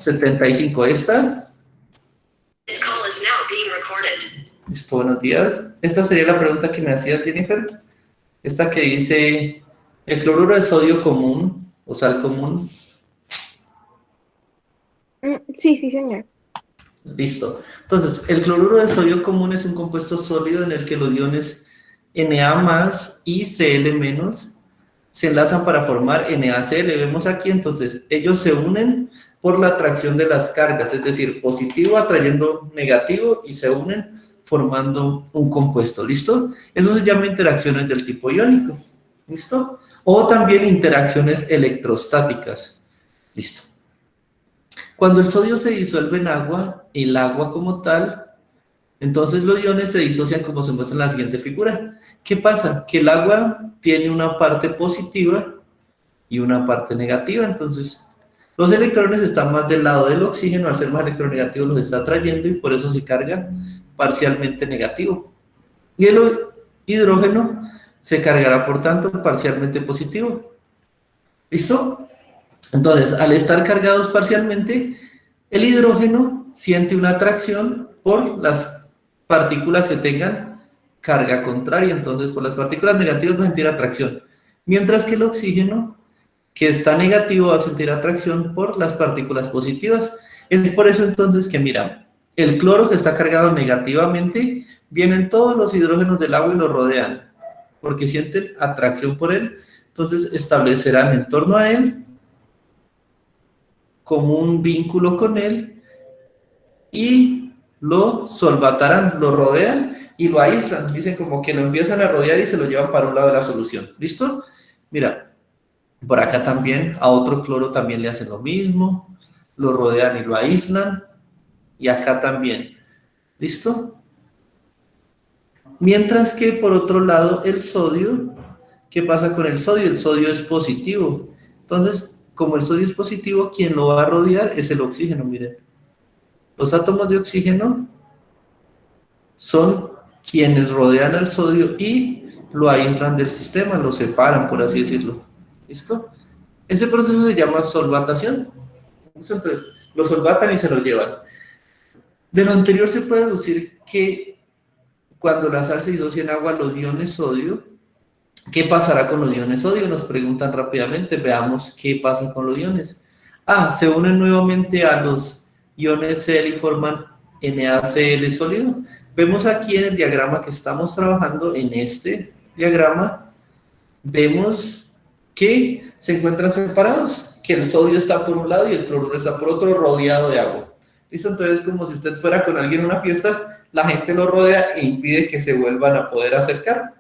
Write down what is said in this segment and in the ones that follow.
75. ¿Esta? Listo, buenos días. Esta sería la pregunta que me hacía Jennifer. Esta que dice, ¿el cloruro de sodio común o sal común? Sí, sí, señor. Listo. Entonces, el cloruro de sodio común es un compuesto sólido en el que los iones Na y Cl- se enlazan para formar NaCl. Vemos aquí, entonces, ellos se unen por la atracción de las cargas, es decir, positivo atrayendo negativo y se unen formando un compuesto. ¿Listo? Eso se llama interacciones del tipo iónico. ¿Listo? O también interacciones electrostáticas. Listo. Cuando el sodio se disuelve en agua, el agua como tal, entonces los iones se disocian como se muestra en la siguiente figura. ¿Qué pasa? Que el agua tiene una parte positiva y una parte negativa, entonces los electrones están más del lado del oxígeno, al ser más electronegativos los está atrayendo y por eso se carga parcialmente negativo. Y el hidrógeno se cargará por tanto parcialmente positivo. ¿Listo? Entonces, al estar cargados parcialmente, el hidrógeno siente una atracción por las partículas que tengan carga contraria, entonces por las partículas negativas va a sentir atracción, mientras que el oxígeno, que está negativo, va a sentir atracción por las partículas positivas. Es por eso entonces que, mira, el cloro que está cargado negativamente, vienen todos los hidrógenos del agua y lo rodean, porque sienten atracción por él, entonces establecerán en torno a él como un vínculo con él y lo solvatarán, lo rodean y lo aíslan. Dicen como que lo empiezan a rodear y se lo llevan para un lado de la solución. ¿Listo? Mira, por acá también a otro cloro también le hacen lo mismo, lo rodean y lo aíslan. Y acá también. ¿Listo? Mientras que por otro lado el sodio, ¿qué pasa con el sodio? El sodio es positivo. Entonces, como el sodio es positivo, quien lo va a rodear es el oxígeno, miren. Los átomos de oxígeno son quienes rodean al sodio y lo aíslan del sistema, lo separan, por así decirlo. ¿Listo? Ese proceso se llama solvatación. ¿Listo? Entonces, lo solvatan y se lo llevan. De lo anterior se puede deducir que cuando la sal se disocia en agua, los iones sodio, ¿qué pasará con los iones sodio? Nos preguntan rápidamente, veamos qué pasa con los iones. Se unen nuevamente a los iones Cl y forman NaCl sólido. Vemos aquí en el diagrama que estamos trabajando, en este diagrama, vemos que se encuentran separados, que el sodio está por un lado y el cloruro está por otro, rodeado de agua. ¿Listo? Entonces, como si usted fuera con alguien a una fiesta, la gente lo rodea e impide que se vuelvan a poder acercar.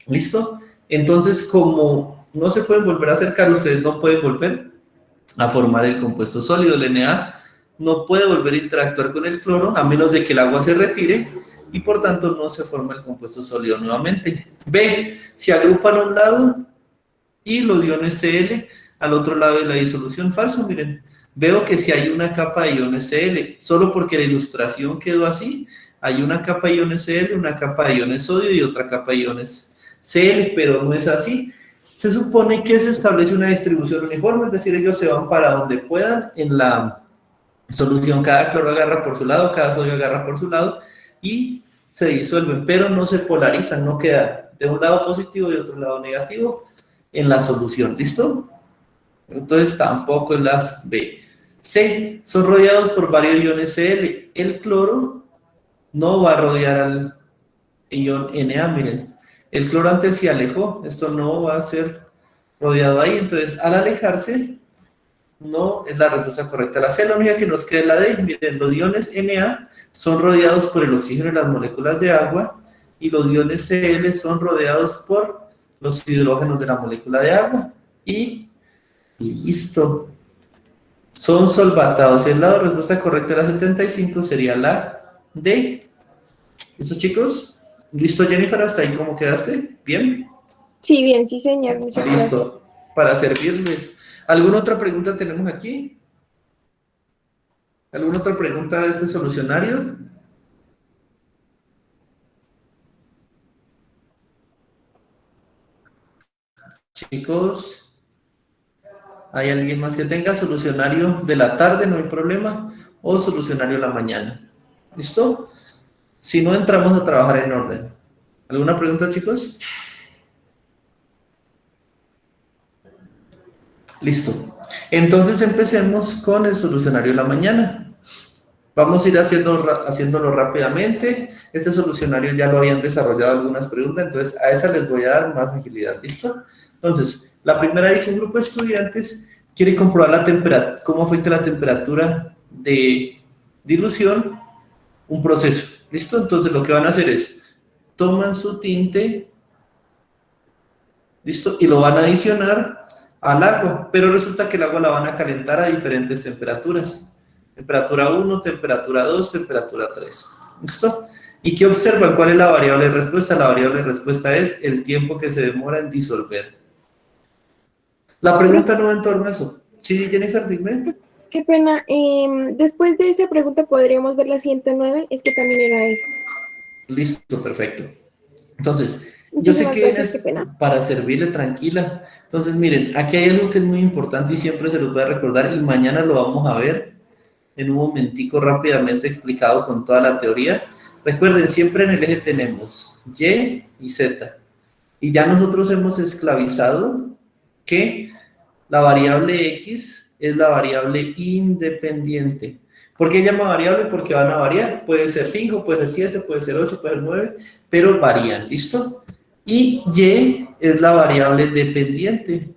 ¿Listo? Entonces, como no se pueden volver a acercar, ustedes no pueden volver a formar el compuesto sólido. El Na no puede volver a interactuar con el cloro a menos de que el agua se retire y por tanto no se forma el compuesto sólido nuevamente. B, se agrupan a un lado y los iones Cl al otro lado de la disolución. Falso, miren. Veo que si hay una capa de iones Cl, solo porque la ilustración quedó así, hay una capa de iones Cl, una capa de iones sodio y otra capa de iones Cl, pero no es así. Se supone que se establece una distribución uniforme, es decir, ellos se van para donde puedan en la solución. Cada cloro agarra por su lado, cada sodio agarra por su lado y se disuelven, pero no se polarizan, no queda de un lado positivo y de otro lado negativo en la solución. ¿Listo? Entonces tampoco en las B. C, son rodeados por varios iones Cl. El cloro no va a rodear al ion Na, miren. El cloro antes se alejó, esto no va a ser rodeado ahí, entonces al alejarse no es la respuesta correcta. La C, la única que nos queda es la D. Miren, los iones Na son rodeados por el oxígeno y las moléculas de agua y los iones Cl son rodeados por los hidrógenos de la molécula de agua. Y listo. Son solvatados. Es la respuesta correcta de la 75 sería la D. ¿Listo, chicos? ¿Listo, Jennifer? ¿Hasta ahí cómo quedaste? ¿Bien? Sí, bien, sí, señor. Muchas gracias. Listo. Para servirles. ¿Alguna otra pregunta tenemos aquí? ¿Alguna otra pregunta de este solucionario? Chicos. ¿Hay alguien más que tenga solucionario de la tarde? No hay problema. O solucionario de la mañana. ¿Listo? Si no, entramos a trabajar en orden. ¿Alguna pregunta, chicos? Listo. Entonces empecemos con el solucionario de la mañana. Vamos a ir haciéndolo rápidamente. Este solucionario ya lo habían desarrollado algunas preguntas, entonces a esa les voy a dar más agilidad. ¿Listo? Entonces, la primera dice: un grupo de estudiantes quiere comprobar la temperatura, cómo afecta la temperatura de dilución un proceso. ¿Listo? Entonces lo que van a hacer es, toman su tinte, ¿listo? Y lo van a adicionar al agua, pero resulta que el agua la van a calentar a diferentes temperaturas. Temperatura 1, temperatura 2, temperatura 3. ¿Listo? ¿Y qué observan? ¿Cuál es la variable de respuesta? La variable de respuesta es el tiempo que se demora en disolver. La pregunta no va en torno a eso. Sí, Jennifer, dime. Qué pena. Después de esa pregunta podríamos ver la 109. Es que también era esa. Listo, perfecto. Entonces, yo sé Muchísimas que gracias, qué vienes pena. para servirle, tranquila. Entonces, miren, aquí hay algo que es muy importante y siempre se los voy a recordar, y mañana lo vamos a ver en un momentico rápidamente explicado con toda la teoría. Recuerden, siempre en el eje tenemos Y y Z. Y ya nosotros hemos esclavizado que la variable X es la variable independiente. ¿Por qué llama variable? Porque van a variar. Puede ser 5, puede ser 7, puede ser 8, puede ser 9, pero varían, ¿listo? Y Y es la variable dependiente,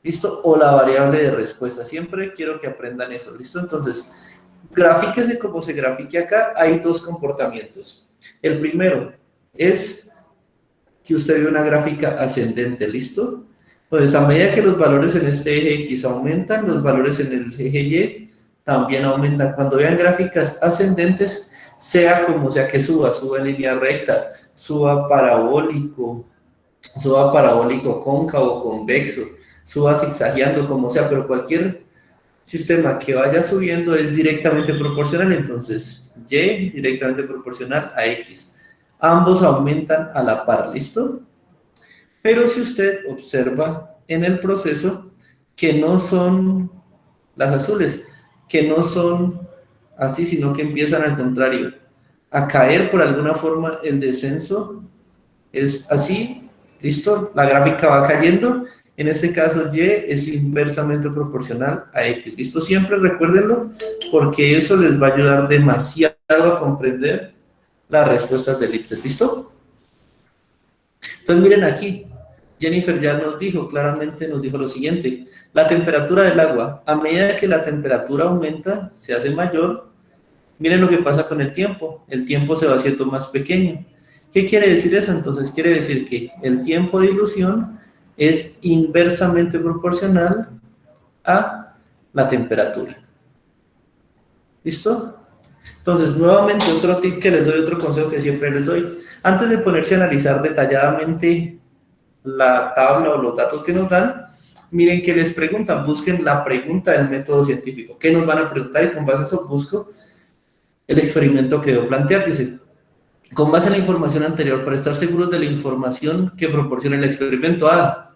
¿listo? O la variable de respuesta. Siempre quiero que aprendan eso, ¿listo? Entonces, grafíquese como se grafique acá. Hay dos comportamientos. El primero es que usted ve una gráfica ascendente, ¿listo? Pues a medida que los valores en este eje X aumentan, los valores en el eje Y también aumentan. Cuando vean gráficas ascendentes, sea como sea que suba en línea recta, suba parabólico cóncavo, convexo, suba zigzagueando, como sea, pero cualquier sistema que vaya subiendo es directamente proporcional, entonces Y directamente proporcional a X. Ambos aumentan a la par, ¿listo? Pero si usted observa en el proceso que no son las azules, que no son así, sino que empiezan al contrario, a caer por alguna forma, el descenso es así, ¿listo? La gráfica va cayendo, en este caso Y es inversamente proporcional a X, ¿listo? Siempre recuérdenlo, porque eso les va a ayudar demasiado a comprender las respuestas del ICFES, ¿listo? Entonces miren aquí, Jennifer ya nos dijo, claramente nos dijo lo siguiente: la temperatura del agua, a medida que la temperatura aumenta, se hace mayor. Miren lo que pasa con el tiempo se va haciendo más pequeño. ¿Qué quiere decir eso? Entonces quiere decir que el tiempo de dilución es inversamente proporcional a la temperatura. ¿Listo? Entonces, nuevamente, otro tip que les doy, otro consejo que siempre les doy: antes de ponerse a analizar detalladamente la tabla o los datos que nos dan, miren que les preguntan, busquen la pregunta del método científico. ¿Qué nos van a preguntar? Y con base a eso busco el experimento que debo plantear. Dice: con base en la información anterior, para estar seguros de la información que proporciona el experimento A,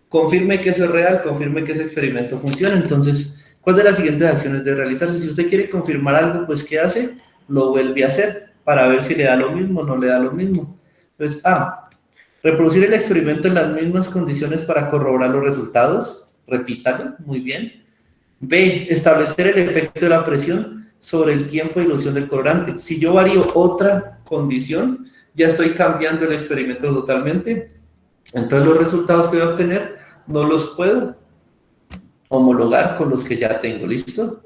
confirme que eso es real, confirme que ese experimento funciona. Entonces, ¿cuál de las siguientes acciones debe realizarse? Si usted quiere confirmar algo, pues ¿qué hace? Lo vuelve a hacer para ver si le da lo mismo o no le da lo mismo. Entonces, A, reproducir el experimento en las mismas condiciones para corroborar los resultados. Repítalo, muy bien. B, establecer el efecto de la presión sobre el tiempo de dilución del colorante. Si yo varío otra condición, ya estoy cambiando el experimento totalmente. Entonces los resultados que voy a obtener no los puedo homologar con los que ya tengo, ¿listo?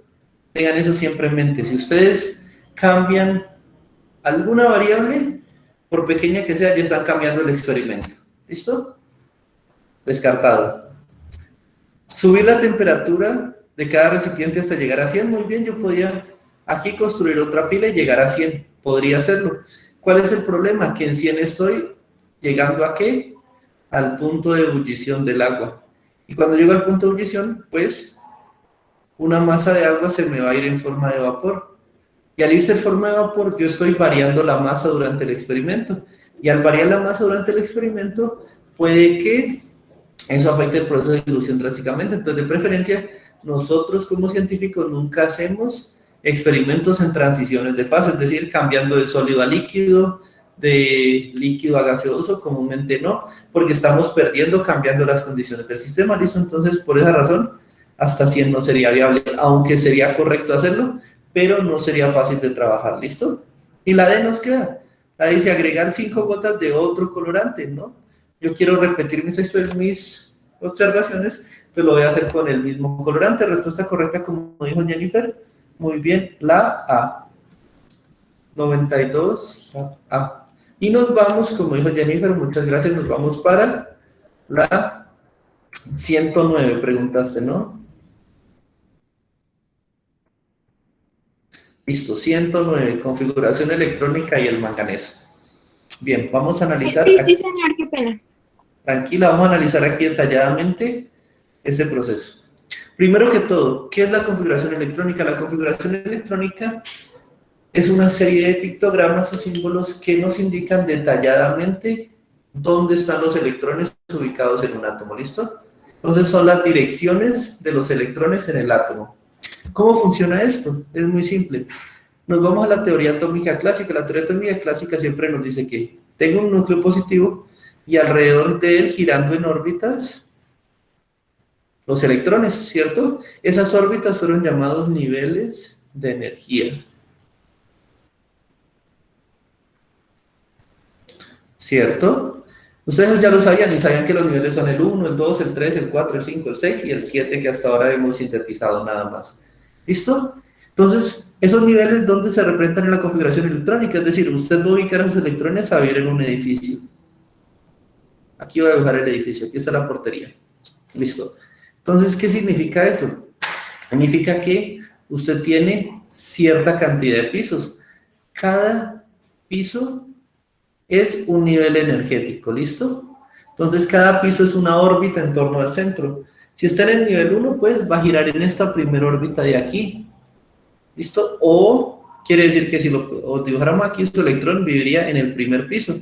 Tengan eso siempre en mente. Si ustedes cambian alguna variable, por pequeña que sea, ya están cambiando el experimento, ¿listo? Descartado. Subir la temperatura de cada recipiente hasta llegar a 100, muy bien, yo podía aquí construir otra fila y llegar a 100, podría hacerlo. ¿Cuál es el problema? Que en 100 estoy llegando ¿a qué? Al punto de ebullición del agua. Y cuando llego al punto de ebullición, pues una masa de agua se me va a ir en forma de vapor. Y al irse en forma de vapor, yo estoy variando la masa durante el experimento. Y al variar la masa durante el experimento, puede que eso afecta el proceso de dilución drásticamente. Entonces, de preferencia, nosotros como científicos nunca hacemos experimentos en transiciones de fase, es decir, cambiando de sólido a líquido, de líquido a gaseoso, comúnmente no, porque estamos perdiendo, cambiando las condiciones del sistema, ¿listo? Entonces, por esa razón, hasta 100 no sería viable, aunque sería correcto hacerlo, pero no sería fácil de trabajar, ¿listo? Y la D nos queda. La dice agregar 5 gotas de otro colorante, ¿no? Yo quiero repetir mis observaciones, entonces lo voy a hacer con el mismo colorante. Respuesta correcta, como dijo Jennifer. Muy bien, la A. 92, A. Y nos vamos, como dijo Jennifer, muchas gracias, nos vamos para la 109, preguntaste, ¿no? Listo, 109, configuración electrónica y el manganeso. Bien, vamos a analizar Sí, aquí. sí, señor, qué pena. Tranquila, vamos a analizar aquí detalladamente ese proceso. Primero que todo, ¿qué es la configuración electrónica? La configuración electrónica es una serie de pictogramas o símbolos que nos indican detalladamente dónde están los electrones ubicados en un átomo, ¿listo? Entonces son las direcciones de los electrones en el átomo. ¿Cómo funciona esto? Es muy simple. Nos vamos a la teoría atómica clásica. La teoría atómica clásica siempre nos dice que tengo un núcleo positivo y alrededor de él, girando en órbitas, los electrones, ¿cierto? Esas órbitas fueron llamados niveles de energía, ¿cierto? Ustedes ya lo sabían y sabían que los niveles son el 1, el 2, el 3, el 4, el 5, el 6 y el 7 que hasta ahora hemos sintetizado nada más. ¿Listo? Entonces, esos niveles, ¿dónde se representan en la configuración electrónica? Es decir, usted va a ubicar a sus electrones a vivir en un edificio. Aquí voy a dibujar el edificio, aquí está la portería. Listo. Entonces, ¿qué significa eso? Significa que usted tiene cierta cantidad de pisos. Cada piso es un nivel energético, ¿listo? Entonces, cada piso es una órbita en torno al centro. Si está en el nivel 1, pues va a girar en esta primera órbita de aquí, ¿listo? O quiere decir que si lo dibujáramos aquí, su electrón viviría en el primer piso,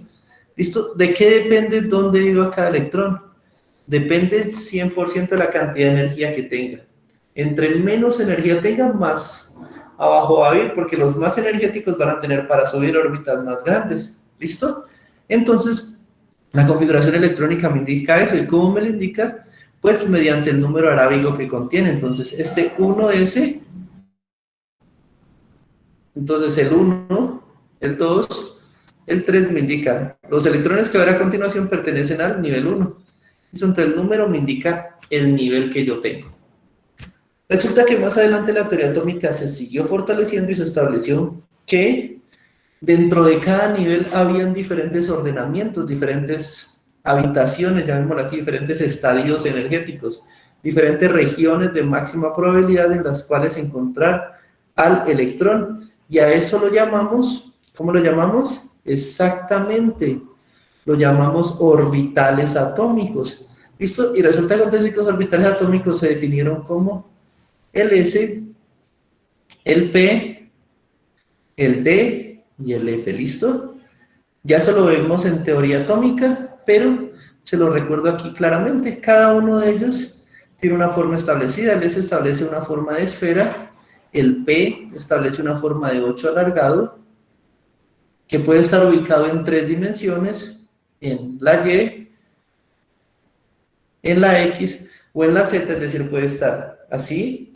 ¿listo? ¿De qué depende dónde viva cada electrón? Depende 100% de la cantidad de energía que tenga. Entre menos energía tenga, más abajo va a ir, porque los más energéticos van a tener para subir órbitas más grandes. ¿Listo? Entonces, la configuración electrónica me indica eso. ¿Y cómo me lo indica? Pues mediante el número arábigo que contiene. Entonces, este 1S, entonces el 1, el 2, el 3 me indica. Los electrones que verá a continuación pertenecen al nivel 1. Entonces, el número me indica el nivel que yo tengo. Resulta que más adelante la teoría atómica se siguió fortaleciendo y se estableció que dentro de cada nivel habían diferentes ordenamientos, diferentes habitaciones, llamémoslo así, diferentes estadios energéticos, diferentes regiones de máxima probabilidad en las cuales encontrar al electrón. Y a eso lo llamamos, ¿cómo lo llamamos? Exactamente, lo llamamos orbitales atómicos. ¿Listo? Y resulta que acontece que los orbitales atómicos se definieron como el S, el P, el D y el F, ¿listo? Ya eso lo vemos en teoría atómica, pero se lo recuerdo aquí claramente. Cada uno de ellos tiene una forma establecida. El S establece una forma de esfera, el P establece una forma de 8 alargado, que puede estar ubicado en 3 dimensiones, en la Y, en la X o en la Z, es decir, puede estar así,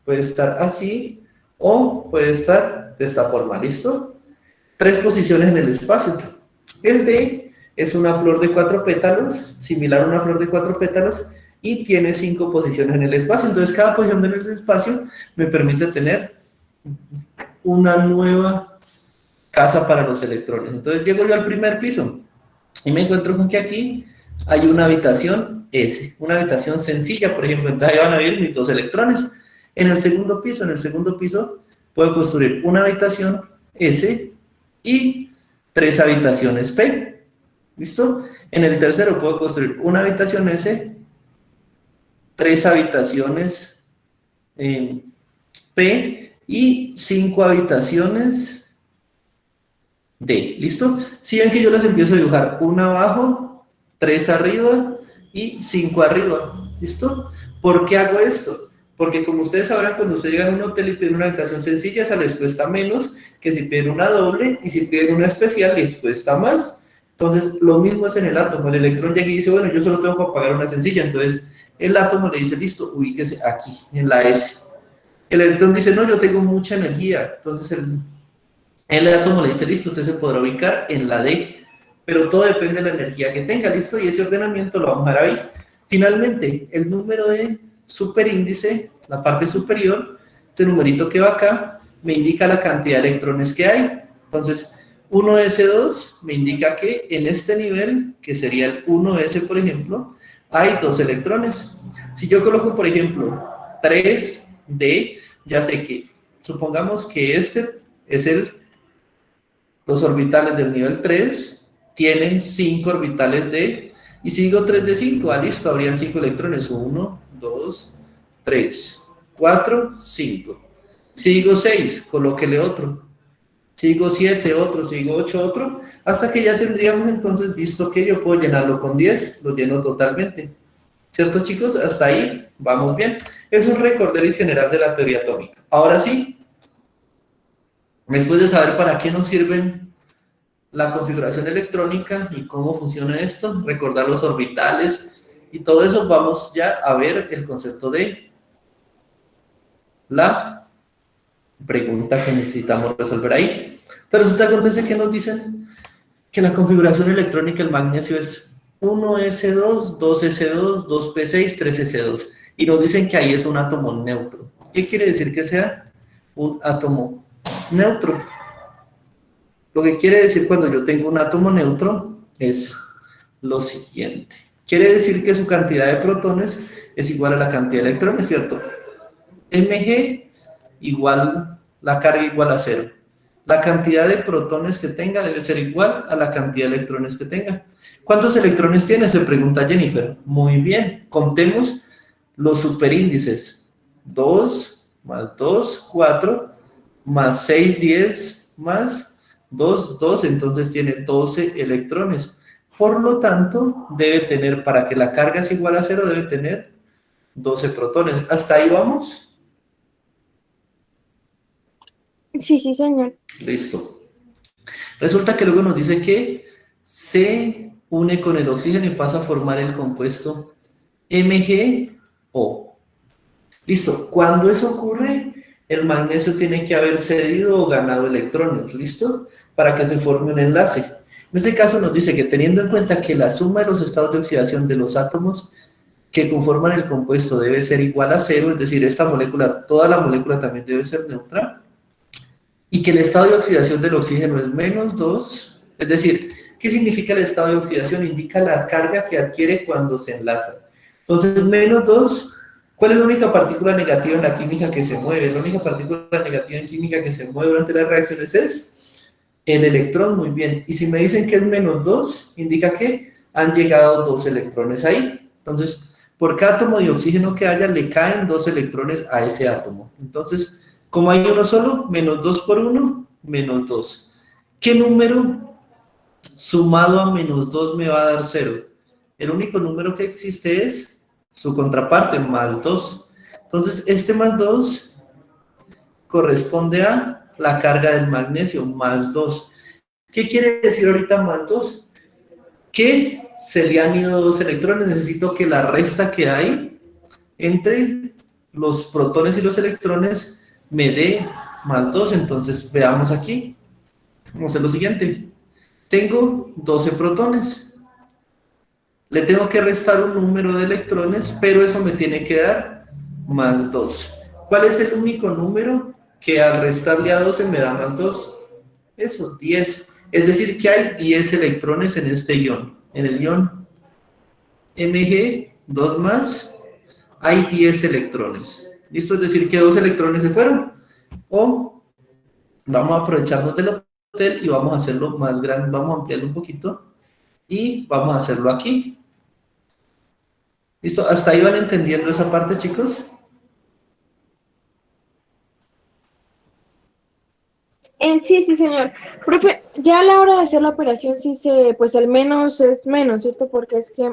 puede estar así o puede estar de esta forma, ¿listo? 3 posiciones en el espacio. El D es una flor de 4 pétalos, similar a una flor de 4 pétalos, y tiene 5 posiciones en el espacio. Entonces, cada posición en el espacio me permite tener una nueva casa para los electrones. Entonces, llego yo al primer piso y me encuentro con que aquí hay una habitación S, una habitación sencilla, por ejemplo. Entonces, ahí van a vivir mis 2 electrones. En el segundo piso, puedo construir una habitación S y 3 habitaciones P. ¿Listo? En el tercero puedo construir una habitación S, 3 habitaciones P y 5 habitaciones D. ¿Listo? Si ven que yo las empiezo a dibujar una abajo, 3 arriba y 5 arriba, ¿listo? ¿Por qué hago esto? Porque como ustedes sabrán, cuando ustedes llegan a un hotel y piden una habitación sencilla, esa les cuesta menos que si piden una doble, y si piden una especial les cuesta más. Entonces, lo mismo es en el átomo. El electrón llega y dice, bueno, yo solo tengo que pagar una sencilla. Entonces, el átomo le dice, listo, ubíquese aquí, en la S. El electrón dice, no, yo tengo mucha energía. Entonces, el átomo le dice, listo, usted se podrá ubicar en la D. Pero todo depende de la energía que tenga, listo, y ese ordenamiento lo vamos a ver ahí. Finalmente, el número de superíndice, la parte superior, este numerito que va acá, me indica la cantidad de electrones que hay. Entonces, 1s2 me indica que en este nivel, que sería el 1s, por ejemplo, hay 2 electrones. Si yo coloco, por ejemplo, 3d, ya sé que, supongamos que este es los orbitales del nivel 3 tienen 5 orbitales de, y si digo 3 de 5, listo, habrían 5 electrones, 1, 2, 3, 4, 5. Si digo 6, colóquele otro. Si digo 7, otro. Si digo 8, otro. Hasta que ya tendríamos entonces visto que yo puedo llenarlo con 10, lo lleno totalmente. ¿Cierto, chicos? Hasta ahí vamos bien. Es un recorderis general de la teoría atómica. Ahora sí, después de saber para qué nos sirven la configuración electrónica y cómo funciona esto, recordar los orbitales y todo eso, vamos ya a ver el concepto de la pregunta que necesitamos resolver ahí. Entonces resulta que acontece que nos dicen que la configuración electrónica del magnesio es 1s2, 2s2, 2p6, 3s2, y nos dicen que ahí es un átomo neutro. ¿Qué quiere decir que sea un átomo neutro? Lo que quiere decir cuando yo tengo un átomo neutro es lo siguiente. Quiere decir que su cantidad de protones es igual a la cantidad de electrones, ¿cierto? Mg igual, la carga igual a 0. La cantidad de protones que tenga debe ser igual a la cantidad de electrones que tenga. ¿Cuántos electrones tiene? Se pregunta Jennifer. Muy bien, contemos los superíndices. 2 más 2, 4, más 6, 10, más 2, 12, entonces tiene 12 electrones. Por lo tanto, debe tener, para que la carga sea igual a 0, debe tener 12 protones. ¿Hasta ahí vamos? Sí, sí, señor. Listo. Resulta que luego nos dice que se une con el oxígeno y pasa a formar el compuesto MgO. Listo. Cuando eso ocurre, el magnesio tiene que haber cedido o ganado electrones, ¿listo? Para que se forme un enlace. En este caso nos dice que teniendo en cuenta que la suma de los estados de oxidación de los átomos que conforman el compuesto debe ser igual a 0, es decir, esta molécula, toda la molécula también debe ser neutra, y que el estado de oxidación del oxígeno es -2, es decir, ¿qué significa el estado de oxidación? Indica la carga que adquiere cuando se enlaza. Entonces, -2, ¿cuál es la única partícula negativa en la química que se mueve? La única partícula negativa en química que se mueve durante las reacciones es el electrón, muy bien. Y si me dicen que es -2, indica que han llegado 2 electrones ahí. Entonces, por cada átomo de oxígeno que haya, le caen 2 electrones a ese átomo. Entonces, como hay uno solo, -2 por 1, -2. ¿Qué número sumado a -2 me va a dar 0? El único número que existe es su contraparte, +2. Entonces, este +2 corresponde a la carga del magnesio, +2. ¿Qué quiere decir ahorita +2? Que se le han ido 2 electrones. Necesito que la resta que hay entre los protones y los electrones me dé +2. Entonces, veamos aquí. Vamos a hacer lo siguiente. Tengo 12 protones. Le tengo que restar un número de electrones, pero eso me tiene que dar +2. ¿Cuál es el único número que al restarle a 12 me da +2? Eso, 10. Es decir, que hay 10 electrones en este ion. En el ion Mg, 2 más, hay 10 electrones. ¿Listo? Es decir, que 2 electrones se fueron. O vamos a aprovecharnos del hotel y vamos a hacerlo más grande, vamos a ampliarlo un poquito y vamos a hacerlo aquí. ¿Listo? ¿Hasta ahí van entendiendo esa parte, chicos? Sí, sí, señor. Profe, ya a la hora de hacer la operación, sí se, pues el menos es menos, ¿cierto? Porque es que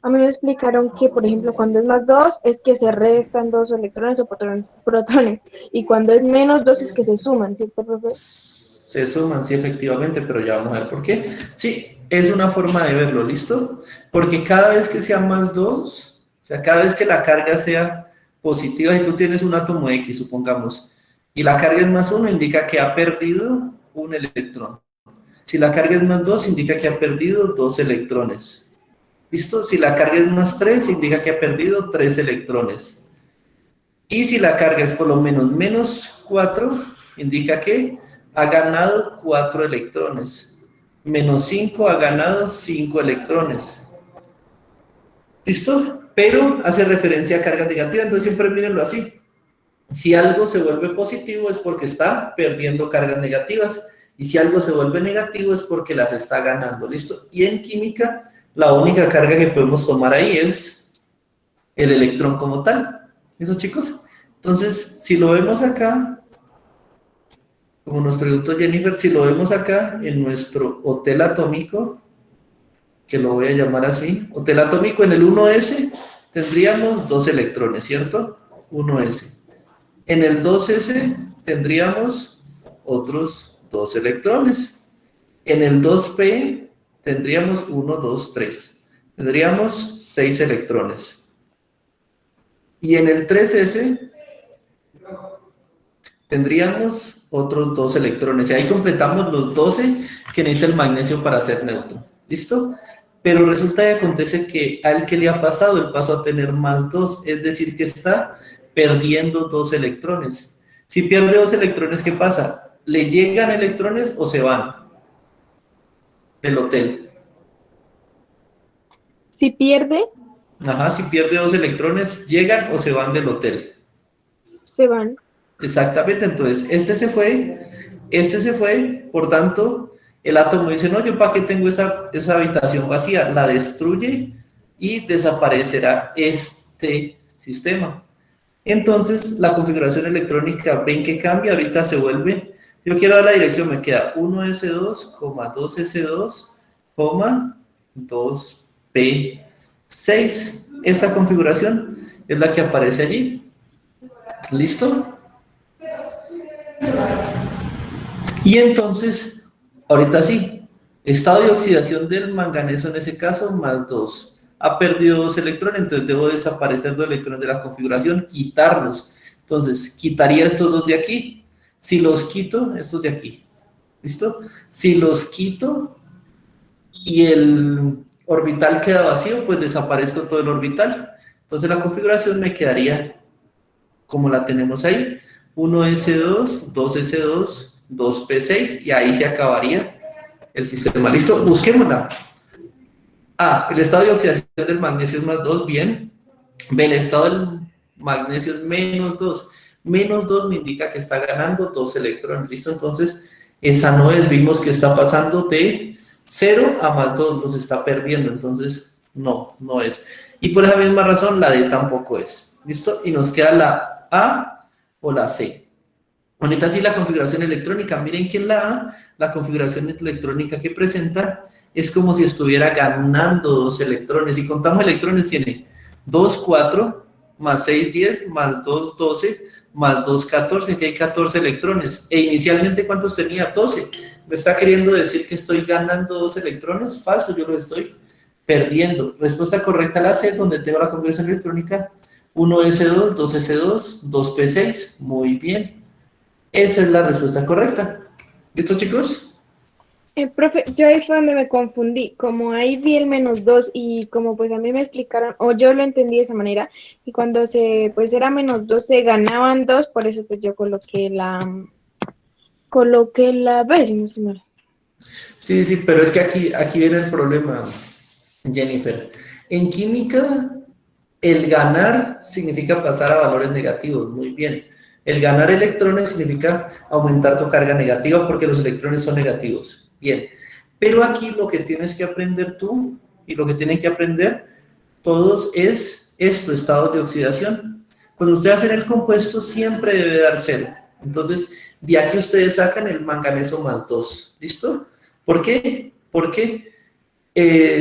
A mí me explicaron que, por ejemplo, cuando es más 2 es que se restan dos electrones o protones, y cuando es menos 2 es que se suman, ¿cierto, profe? Se suman, sí, efectivamente, pero ya vamos a ver por qué. Sí, es una forma de verlo, ¿listo? Porque cada vez que sea más 2, o sea, cada vez que la carga sea positiva, si tú tienes un átomo X, supongamos, y la carga es más 1, indica que ha perdido un electrón. Si la carga es más 2, indica que ha perdido 2 electrones. ¿Listo? Si la carga es más 3, indica que ha perdido 3 electrones. Y si la carga es por lo menos menos 4, indica que ha ganado 4 electrones. Menos 5 ha ganado 5 electrones. ¿Listo? Pero hace referencia a cargas negativas, entonces siempre mírenlo así. Si algo se vuelve positivo es porque está perdiendo cargas negativas. Y si algo se vuelve negativo es porque las está ganando. ¿Listo? Y en química, la única carga que podemos tomar ahí es el electrón como tal. ¿Eso, chicos? Entonces, si lo vemos acá, como nos preguntó Jennifer, si lo vemos acá en nuestro hotel atómico, que lo voy a llamar así, hotel atómico, en el 1s tendríamos 2 electrones, ¿cierto? 1s. En el 2s tendríamos otros 2 electrones. En el 2p tendríamos 1, 2, 3. Tendríamos 6 electrones. Y en el 3s tendríamos otros 2 electrones. Y ahí completamos los 12 que necesita el magnesio para ser neutro. ¿Listo? Pero resulta que acontece que al que le ha pasado, el paso a tener más 2, es decir, que está perdiendo 2 electrones. Si pierde 2 electrones, ¿qué pasa? ¿Le llegan electrones o se van del hotel? Si pierde, Ajá, si pierde 2 electrones, ¿llegan o se van del hotel? se van. Exactamente, entonces este se fue, por tanto, el átomo dice, no, yo para qué tengo esa habitación vacía, la destruye y desaparecerá este sistema. Entonces, la configuración electrónica, ven que cambia, ahorita se vuelve, yo quiero dar la dirección, me queda 1s2, 2s2, 2p6. Esta configuración es la que aparece allí. ¿Listo? Y entonces, ahorita sí, estado de oxidación del manganeso en ese caso, más 2. Ha perdido 2 electrones, entonces debo desaparecer 2 electrones de la configuración, quitarlos. Entonces, quitaría estos 2 de aquí. Si los quito, estos de aquí. ¿Listo? Si los quito y el orbital queda vacío, pues desaparezco todo el orbital. Entonces la configuración me quedaría como la tenemos ahí. 1s2, 2s2, 2p6 y ahí se acabaría el sistema. Listo, busquémosla. Ah, el estado de oxidación del magnesio es más 2, bien. B, el estado del magnesio es menos 2. Menos 2 me indica que está ganando 2 electrones. Listo, entonces esa no es, vimos que está pasando de 0 a más 2, los está perdiendo. Entonces no, no es. Y por esa misma razón la D tampoco es. ¿Listo? Y nos queda la A o la C. Ahorita sí la configuración electrónica, miren que en la configuración electrónica que presenta es como si estuviera ganando 2 electrones. Si contamos electrones tiene 2, 4, más 6, 10, más 2, 12, más 2, 14, que hay 14 electrones. E inicialmente, ¿cuántos tenía? 12. ¿Me está queriendo decir que estoy ganando 2 electrones? Falso, yo los estoy perdiendo. Respuesta correcta la C, donde tengo la configuración electrónica 1s2, 2s2, 2p6. Muy bien. Esa es la respuesta correcta. ¿Listo, chicos? Profe, yo ahí fue donde me confundí, como ahí vi el menos 2 y como pues a mí me explicaron, o yo lo entendí de esa manera, y cuando pues era menos 2 se ganaban 2, por eso pues yo coloqué la B, si no estoy mal. Sí, sí, pero es que aquí viene el problema, Jennifer. En química, el ganar significa pasar a valores negativos, muy bien. El ganar electrones significa aumentar tu carga negativa porque los electrones son negativos. Bien, pero aquí lo que tienes que aprender tú y lo que tienen que aprender todos es esto, estados de oxidación. Cuando ustedes hacen el compuesto siempre debe dar 0. Entonces, de aquí ustedes sacan el manganeso más 2. ¿Listo? ¿Por qué? Porque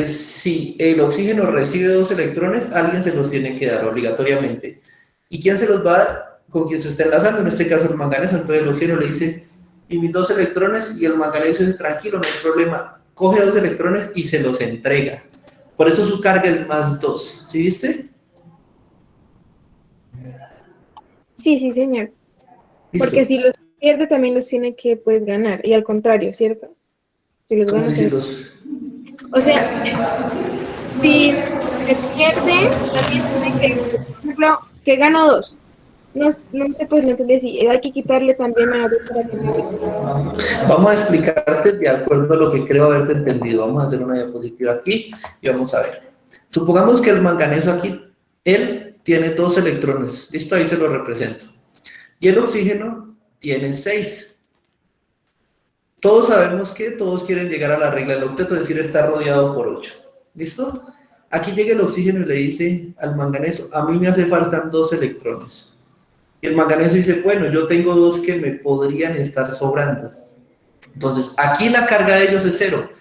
Si el oxígeno recibe 2 electrones, alguien se los tiene que dar obligatoriamente. ¿Y quién se los va a dar? Con quien se está enlazando, en este caso el manganeso. Entonces el oxígeno le dice, y mis 2 electrones, y el manganeso dice, tranquilo, no hay problema, coge 2 electrones y se los entrega. Por eso su carga es +2. ¿Sí viste? Sí, sí, señor. Listo. Porque si los pierde también los tiene que pues ganar. Y al contrario, ¿cierto? Si los ¿Cómo gana, si también. los...? O sea, si se pierde, también tiene que, por ejemplo, que gano 2. No, no sé, pues lo entendí así. Hay que quitarle también a 2 para que sea. Vamos a explicarte de acuerdo a lo que creo haberte entendido. Vamos a hacer una diapositiva aquí y vamos a ver. Supongamos que el manganeso aquí, él tiene 2 electrones. Listo, ahí se lo represento. Y el oxígeno tiene 6. Todos sabemos que todos quieren llegar a la regla del octeto, es decir, estar rodeado por 8. ¿Listo? Aquí llega el oxígeno y le dice al manganeso, a mí me hace faltan 2 electrones. Y el manganeso dice, bueno, yo tengo 2 que me podrían estar sobrando. Entonces, aquí la carga de ellos es 0.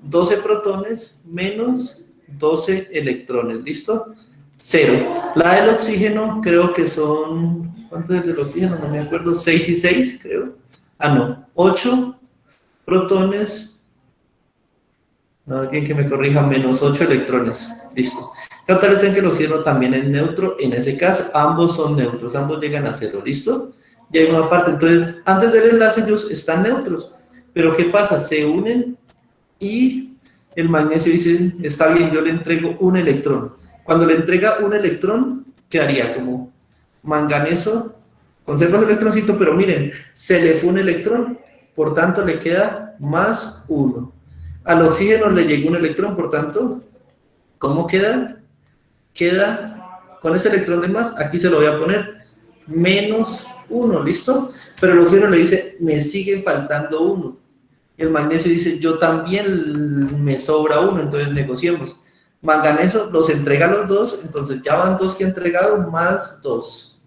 12 protones menos 12 electrones. ¿Listo? 0. La del oxígeno creo que son... ¿Cuánto es del oxígeno? No me acuerdo. 6 y 6, creo. Ah, no. 8 protones. No, alguien que me corrija. Menos 8 electrones. Listo. Tal vez en que el oxígeno también es neutro. En ese caso, ambos son neutros. Ambos llegan a 0. ¿Listo? Y hay una parte. Entonces, antes del enlace ellos están neutros. Pero ¿qué pasa? Se unen y el magnesio dice, está bien, yo le entrego un electrón. Cuando le entrega un electrón, quedaría como manganeso, conserva el electroncito, pero miren, se le fue un electrón, por tanto le queda +1. Al oxígeno le llegó un electrón, por tanto, ¿cómo queda? Queda con ese electrón de más, aquí se lo voy a poner, -1, ¿listo? Pero el oxígeno le dice, me sigue faltando 1. Y el magnesio dice, yo también me sobra 1, entonces negociemos. Manganeso los entrega a los 2, entonces ya van 2 que ha entregado, +2.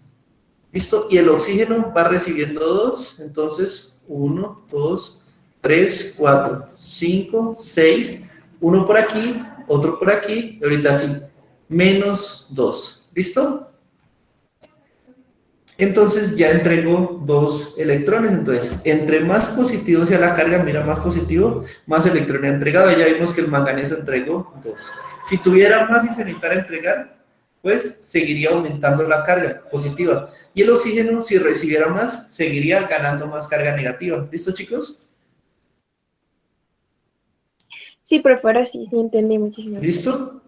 ¿Listo? Y el oxígeno va recibiendo 2, entonces 1, 2, 3, 4, 5, 6, uno por aquí, otro por aquí, y ahorita sí, -2. ¿Listo? Entonces ya entregó 2 electrones. Entonces, entre más positivo sea la carga, mira, más positivo, más electrones ha entregado. Ya vimos que el manganeso entregó 2. Si tuviera más y se necesitara entregar, pues seguiría aumentando la carga positiva. Y el oxígeno, si recibiera más, seguiría ganando más carga negativa. ¿Listo, chicos? Sí, pero fuera sí, sí entendí muchísimo. ¿Listo?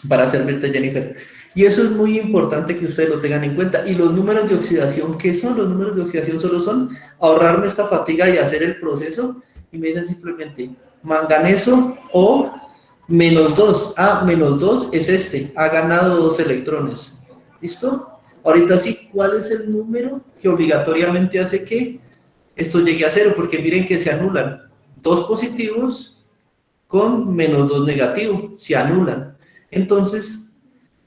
Para servirte, Jennifer. Y eso es muy importante que ustedes lo tengan en cuenta. Y los números de oxidación, ¿qué son? Los números de oxidación solo son ahorrarme esta fatiga y hacer el proceso. Y me dicen simplemente manganeso o -2. Ah, -2 es este. Ha ganado 2 electrones. ¿Listo? Ahorita sí, ¿cuál es el número que obligatoriamente hace que esto llegue a 0? Porque miren que se anulan 2 positivos con -2 negativo. Se anulan. Entonces,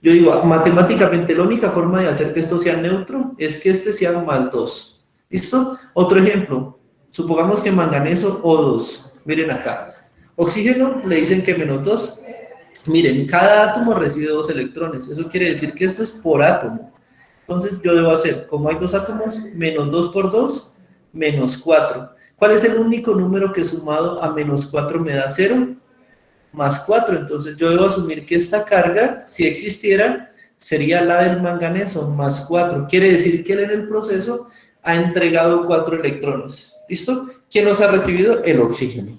yo digo, matemáticamente la única forma de hacer que esto sea neutro es que este sea +2. ¿Listo? Otro ejemplo, supongamos que manganeso O2, miren acá, oxígeno le dicen que -2, miren, cada átomo recibe 2 electrones, eso quiere decir que esto es por átomo. Entonces yo debo hacer, como hay 2 átomos, -2 por 2, -4. ¿Cuál es el único número que sumado a -4 me da 0? +4, entonces yo debo asumir que esta carga, si existiera, sería la del manganeso, +4. Quiere decir que él en el proceso ha entregado 4 electrones. ¿Listo? ¿Quién los ha recibido? El oxígeno.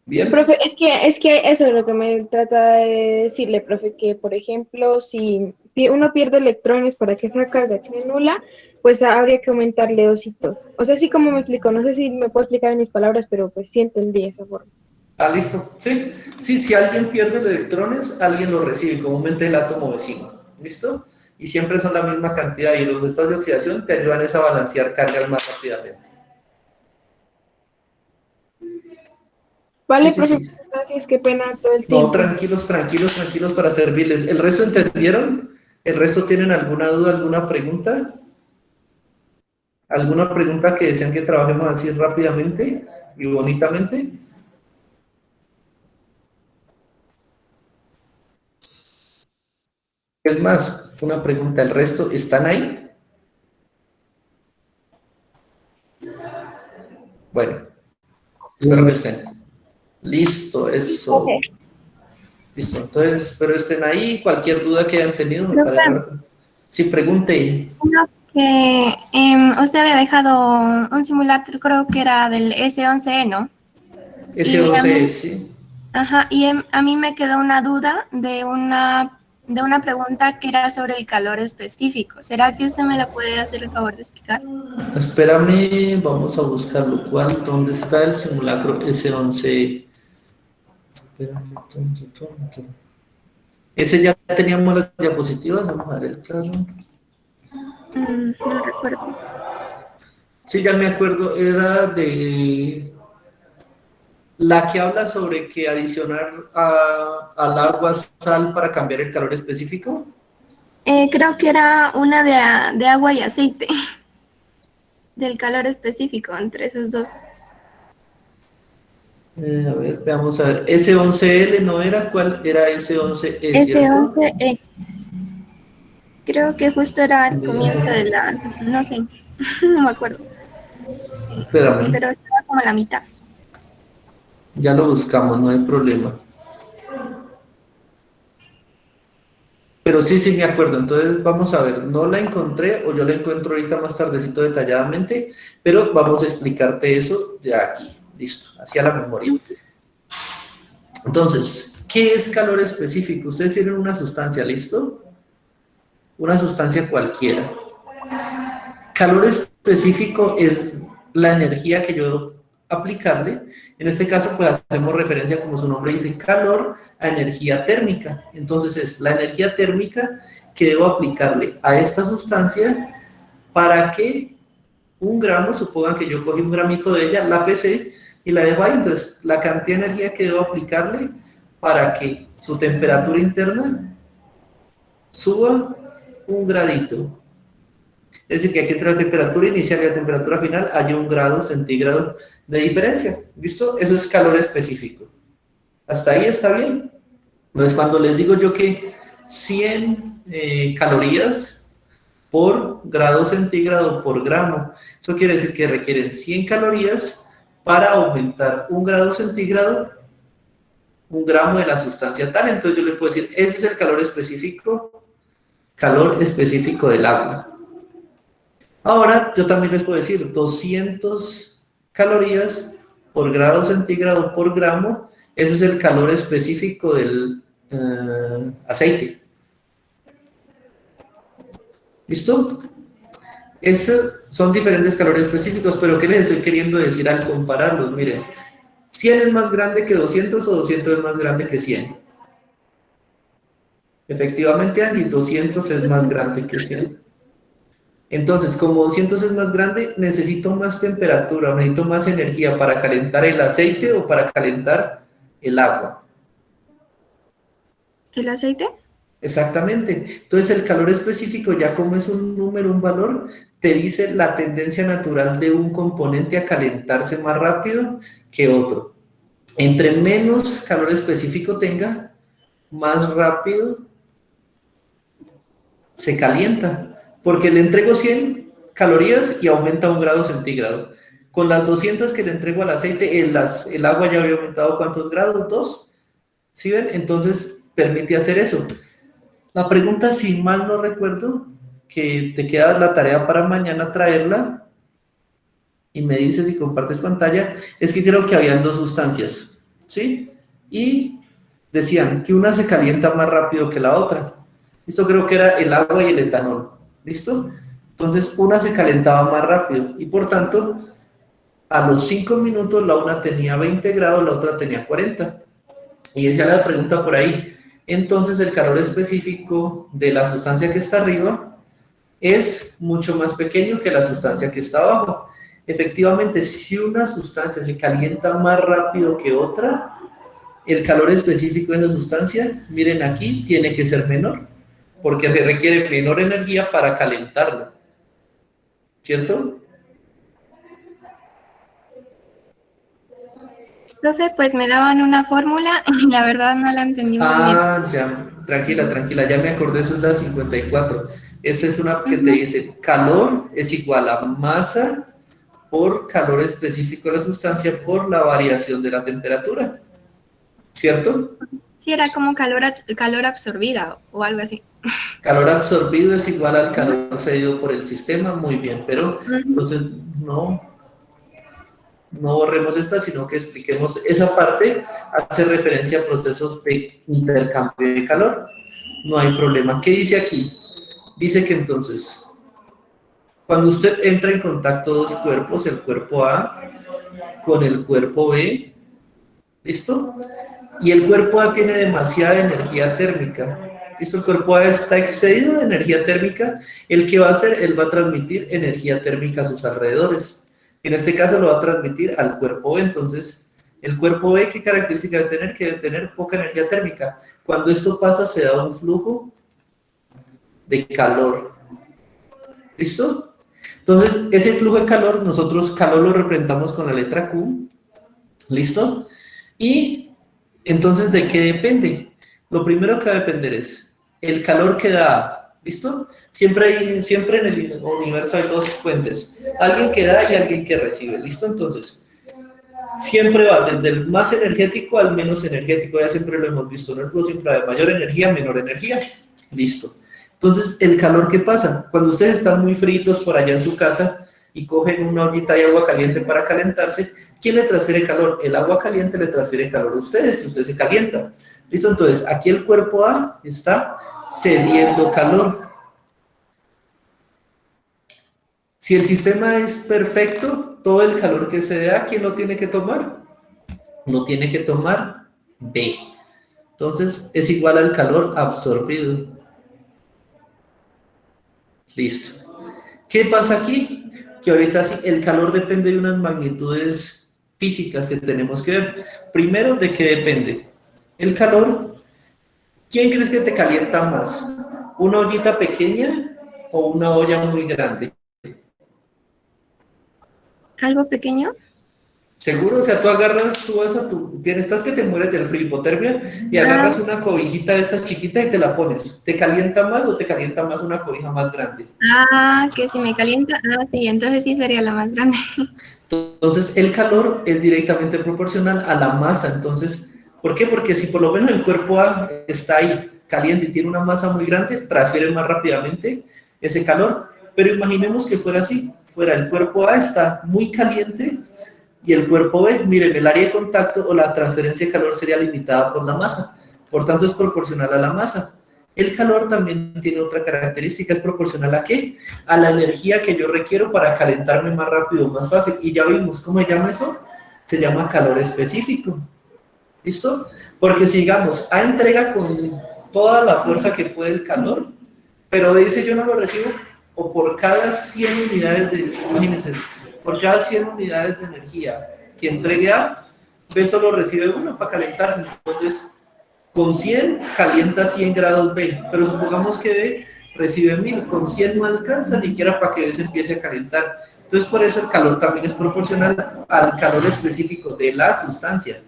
¿Bien? Profe, es que eso es lo que me trata de decirle, profe, que por ejemplo, si uno pierde electrones para que esa carga quede nula, pues habría que aumentarle 2 y 2. O sea, así como me explico, no sé si me puedo explicar en mis palabras, pero pues sí entendí esa forma. Ah, listo. Sí, sí, si alguien pierde electrones, alguien lo recibe, comúnmente el átomo vecino. ¿Listo? Y siempre son la misma cantidad y los estados de oxidación te ayudan a balancear cargas más rápidamente. Sí, Vale, sí, profe, sí. gracias, qué pena todo el No, tiempo. tranquilos, tranquilos, tranquilos para servirles. ¿El resto entendieron? ¿El resto tienen alguna duda, alguna pregunta? ¿Alguna pregunta que desean que trabajemos así rápidamente y bonitamente? Es más, una pregunta, ¿el resto están ahí? Bueno, espero que estén. Listo, eso. Listo, entonces espero estén ahí. Cualquier duda que hayan tenido, me Profe, parece. Sí, pregunte. creo que usted había dejado un simulacro, creo que era del S11E, ¿no? Y a S11, mí, sí. ajá, y a mí me quedó una duda de una pregunta que era sobre el calor específico. ¿Será que usted me la puede hacer el favor de explicar? Espérame, vamos a buscarlo. ¿Dónde está el simulacro S11? Espérame, tonto. Ese ya teníamos las diapositivas, vamos a ver el caso. No recuerdo. Sí, ya me acuerdo, era de la que habla sobre que adicionar al agua sal para cambiar el calor específico. Creo que era una de agua y aceite, del calor específico entre esos dos. A ver, veamos a ver. S11L no era, ¿cuál era S11E, cierto? S11E. Creo que justo era el comienzo de Bien. las, no sé, no me acuerdo, Espérame, pero estaba como a la mitad. ya lo buscamos, no hay problema. Pero sí, sí me acuerdo. Entonces vamos a ver, no la encontré o yo la encuentro ahorita más tardecito detalladamente, pero vamos a explicarte eso ya aquí. Listo, hacia la memoria. Entonces, ¿qué es calor específico? Ustedes tienen una sustancia, ¿listo? Una sustancia cualquiera. Calor específico es la energía que yo debo aplicarle. En este caso, pues hacemos referencia, como su nombre dice, calor a energía térmica. Entonces es la energía térmica que debo aplicarle a esta sustancia para que un gramo, supongan que yo cogí un gramito de ella, la pesé y la dejo ahí. Entonces, la cantidad de energía que debo aplicarle para que su temperatura interna suba un gradito. Es decir, que aquí entre la temperatura inicial y la temperatura final hay 1 grado centígrado de diferencia. ¿Listo? Eso es calor específico. ¿Hasta ahí está bien? Entonces, cuando les digo yo que 100 calorías por grado centígrado por gramo, eso quiere decir que requieren 100 calorías para aumentar 1 grado centígrado, 1 gramo de la sustancia tal. Entonces yo le puedo decir, ese es el calor específico del agua. Ahora, yo también les puedo decir 200 calorías por grado centígrado por gramo. Ese es el calor específico del aceite. ¿Listo? Esos son diferentes calores específicos, pero ¿qué les estoy queriendo decir al compararlos? Miren, 100 es más grande que 200 o 200 es más grande que 100. Efectivamente, Angie, 200 es más grande que 100. Entonces, como 200 es más grande, necesito más temperatura, necesito más energía para calentar el aceite o para calentar el agua. ¿El aceite? Exactamente. Entonces, el calor específico, ya como es un número, un valor, te dice la tendencia natural de un componente a calentarse más rápido que otro. Entre menos calor específico tenga, más rápido se calienta, porque le entrego 100 calorías y aumenta 1 grado centígrado. Con las 200 que le entrego al aceite, el agua ya había aumentado ¿cuántos grados? 2. ¿Sí ven? Entonces permite hacer eso. La pregunta, si mal no recuerdo, que te queda la tarea para mañana traerla y me dices si compartes pantalla, es que creo que habían dos sustancias, ¿sí? Y decían que una se calienta más rápido que la otra. Esto creo que era el agua y el etanol. ¿Listo? Entonces, una se calentaba más rápido y por tanto, a los 5 minutos la una tenía 20 grados, la otra tenía 40. Y decía la pregunta por ahí. Entonces, el calor específico de la sustancia que está arriba es mucho más pequeño que la sustancia que está abajo. Efectivamente, si una sustancia se calienta más rápido que otra, el calor específico de esa sustancia, miren aquí, tiene que ser menor, porque requiere menor energía para calentarla, ¿cierto? Profe, pues me daban una fórmula y la verdad no la entendí muy bien. Ah, ya. Tranquila, tranquila, ya me acordé, eso es la 54. Esa es una que te dice, calor es igual a masa por calor específico de la sustancia por la variación de la temperatura, ¿cierto? Sí, era como calor absorbida o algo así. Calor absorbido es igual al calor cedido por el sistema, muy bien, pero entonces no borremos esta, sino que expliquemos esa parte, hace referencia a procesos de intercambio de calor, no hay problema. ¿Qué dice aquí? Dice que entonces, cuando usted entra en contacto dos cuerpos, el cuerpo A con el cuerpo B, ¿listo? Y el cuerpo A tiene demasiada energía térmica, ¿listo? El cuerpo A está excedido de energía térmica, el que va a hacer, él va a transmitir energía térmica a sus alrededores. En este caso lo va a transmitir al cuerpo B, entonces, el cuerpo B, ¿qué característica debe tener? Que debe tener poca energía térmica. Cuando esto pasa, se da un flujo de calor, ¿listo? Entonces, ese flujo de calor, nosotros calor lo representamos con la letra Q, ¿listo? Y entonces, ¿de qué depende? Lo primero que va a depender es el calor que da, ¿listo? Siempre en el universo hay dos fuentes, alguien que da y alguien que recibe, ¿listo? Entonces, siempre va desde el más energético al menos energético, ya siempre lo hemos visto, ¿no? El flujo siempre va de mayor energía a menor energía, ¿listo? Entonces, ¿el calor qué pasa? Cuando ustedes están muy fritos por allá en su casa y cogen una ollita de agua caliente para calentarse, ¿quién le transfiere calor? El agua caliente le transfiere calor a ustedes y usted se calienta. ¿Listo? Entonces, aquí el cuerpo A está cediendo calor. Si el sistema es perfecto, todo el calor que se da, ¿quién lo tiene que tomar? Lo tiene que tomar B. Entonces, es igual al calor absorbido. Listo. ¿Qué pasa aquí? Que ahorita sí, el calor depende de unas magnitudes físicas que tenemos que ver. Primero, ¿de qué depende? El calor, ¿quién crees que te calienta más? ¿Una ollita pequeña o una olla muy grande? ¿Algo pequeño? Seguro, o sea, tú vas a estás que te mueres del frío, hipotermia, y agarras una cobijita de estas chiquitas y te la pones. ¿Te calienta más o te calienta más una cobija más grande? Ah, que si me calienta, sí, entonces sí sería la más grande. Entonces, el calor es directamente proporcional a la masa. Entonces, ¿por qué? Porque si por lo menos el cuerpo A está ahí caliente y tiene una masa muy grande, transfiere más rápidamente ese calor. Pero imaginemos que fuera así, fuera el cuerpo A está muy caliente y el cuerpo B, miren, el área de contacto o la transferencia de calor sería limitada por la masa. Por tanto, es proporcional a la masa. El calor también tiene otra característica, es proporcional ¿a qué? A la energía que yo requiero para calentarme más rápido, más fácil. Y ya vimos, ¿cómo se llama eso? Se llama calor específico. ¿Listo? Porque si digamos, A entrega con toda la fuerza que puede el calor, pero B dice yo no lo recibo, o por cada 100 unidades de, imagínense, por cada 100 unidades de energía que entregue A, B solo recibe una para calentarse. Entonces, con 100 calienta 100 grados B, pero supongamos que B recibe 1000, con 100 no alcanza ni siquiera para que B se empiece a calentar. Entonces, por eso el calor también es proporcional al calor específico de la sustancia.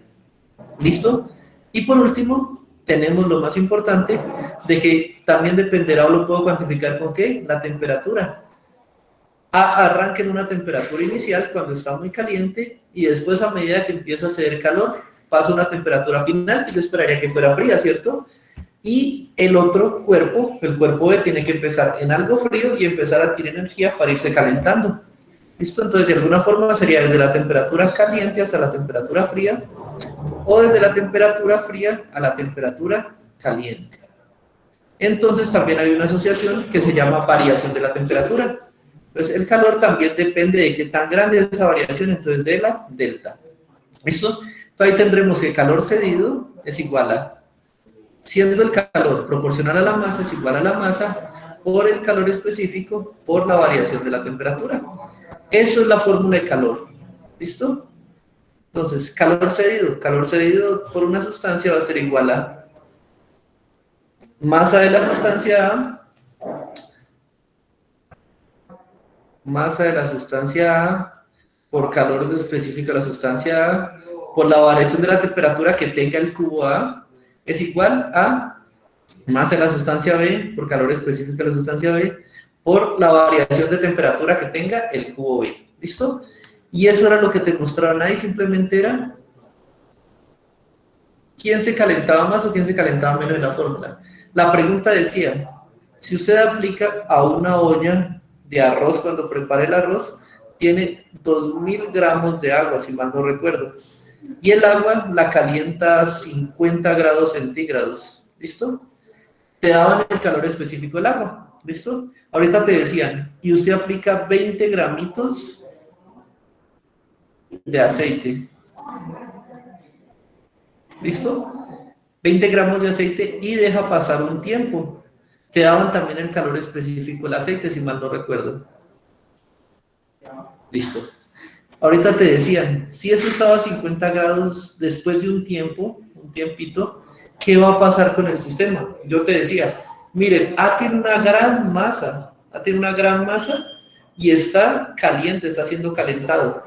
¿Listo? Y por último, tenemos lo más importante, de que también dependerá o lo puedo cuantificar con ¿qué? La temperatura. A arranca en una temperatura inicial cuando está muy caliente y después a medida que empieza a hacer calor, pasa a una temperatura final que yo esperaría que fuera fría, ¿cierto? Y el otro cuerpo, el cuerpo B, tiene que empezar en algo frío y empezar a adquirir energía para irse calentando. ¿Listo? Entonces, de alguna forma sería desde la temperatura caliente hasta la temperatura fría o desde la temperatura fría a la temperatura caliente. Entonces, también hay una asociación que se llama variación de la temperatura. Entonces, el calor también depende de qué tan grande es esa variación, entonces de la delta. ¿Listo? Entonces, ahí tendremos que el calor cedido es igual a, siendo el calor proporcional a la masa, es igual a la masa por el calor específico por la variación de la temperatura. Eso es la fórmula de calor. ¿Listo? Entonces, calor cedido por una sustancia va a ser igual a masa de la sustancia A, masa de la sustancia A por calor específico de la sustancia A por la variación de la temperatura que tenga el cubo A es igual a más en la sustancia B, por calor específico de la sustancia B, por la variación de temperatura que tenga el cubo B. ¿Listo? Y eso era lo que te mostraron ahí, simplemente era quién se calentaba más o quién se calentaba menos en la fórmula. La pregunta decía, si usted aplica a una olla de arroz cuando prepara el arroz, tiene 2000 gramos de agua, si mal no recuerdo, y el agua la calienta a 50 grados centígrados. ¿Listo? Te daban el calor específico del agua. ¿Listo? Ahorita te decían, y usted aplica 20 gramitos de aceite. ¿Listo? 20 gramos de aceite y deja pasar un tiempo. Te daban también el calor específico del aceite, si mal no recuerdo. Listo. Ahorita te decían, si eso estaba a 50 grados después de un tiempo, un tiempito, ¿qué va a pasar con el sistema? Yo te decía, miren, A tiene una gran masa, y está caliente, está siendo calentado.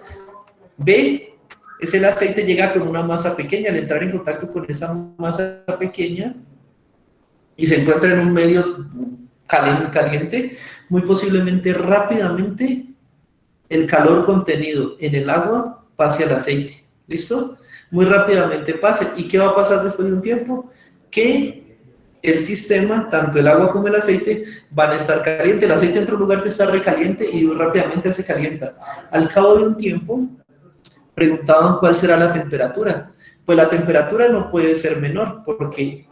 B es el aceite, llega con una masa pequeña, al entrar en contacto con esa masa pequeña y se encuentra en un medio caliente, muy posiblemente rápidamente el calor contenido en el agua pase al aceite. ¿Listo? Muy rápidamente pase. ¿Y qué va a pasar después de un tiempo? Que el sistema, tanto el agua como el aceite, van a estar calientes. El aceite entra a un lugar que está recaliente y rápidamente él se calienta. Al cabo de un tiempo, preguntaban cuál será la temperatura. Pues la temperatura no puede ser menor, porque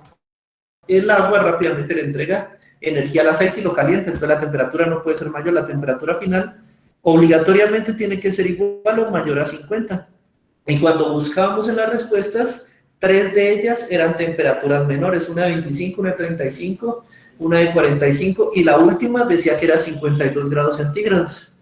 el agua rápidamente le entrega energía al aceite y lo calienta, entonces la temperatura no puede ser mayor. La temperatura final obligatoriamente tiene que ser igual o mayor a 50. Y cuando buscábamos en las respuestas, 3 de ellas eran temperaturas menores, una de 25, una de 35, una de 45, y la última decía que era 52 grados centígrados.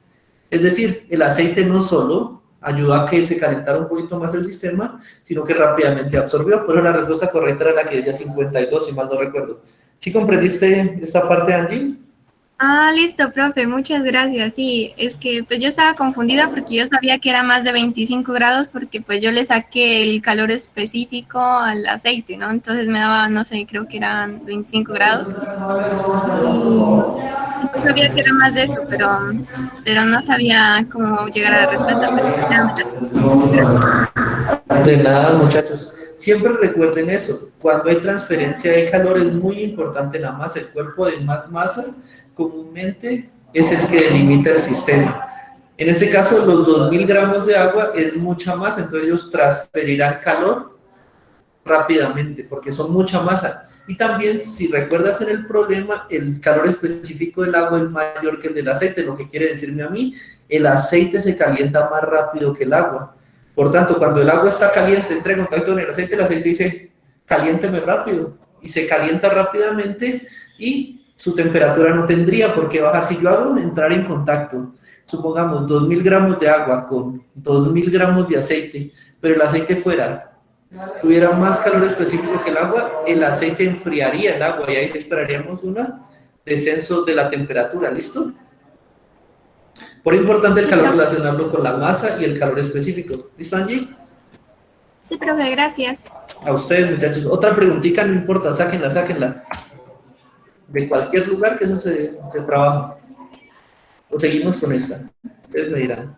Es decir, el aceite no solo ayudó a que se calentara un poquito más el sistema, sino que rápidamente absorbió. Pero la respuesta correcta era la que decía 52, si mal no recuerdo. ¿Sí comprendiste esta parte, Angie? Ah, listo, profe, muchas gracias. Sí, es que pues yo estaba confundida porque yo sabía que era más de 25 grados porque pues yo le saqué el calor específico al aceite, ¿no? Entonces me daba, no sé, creo que eran 25 grados. Y pues sabía que era más de eso, pero no sabía cómo llegar a la respuesta. De nada, muchachos. Siempre recuerden eso. Cuando hay transferencia de calor es muy importante la masa. El cuerpo de más masa comúnmente es el que delimita el sistema. En este caso, los 2000 gramos de agua es mucha masa, entonces ellos transferirán calor rápidamente porque son mucha masa. Y también, si recuerdas en el problema, el calor específico del agua es mayor que el del aceite, lo que quiere decirme a mí, el aceite se calienta más rápido que el agua. Por tanto, cuando el agua está caliente, entra en contacto con el aceite dice, caliénteme rápido, y se calienta rápidamente y su temperatura no tendría por qué bajar. Si yo hago entrar en contacto, supongamos 2000 gramos de agua con 2000 gramos de aceite, pero el aceite tuviera más calor específico que el agua, el aceite enfriaría el agua y ahí esperaríamos un descenso de la temperatura. ¿Listo? Por importante el calor relacionarlo con la masa y el calor específico. ¿Listo, Angie? Sí, profe, gracias. A ustedes, muchachos. Otra preguntita, no importa, sáquenla. De cualquier lugar que eso se trabaja. O seguimos con esta. Ustedes me dirán.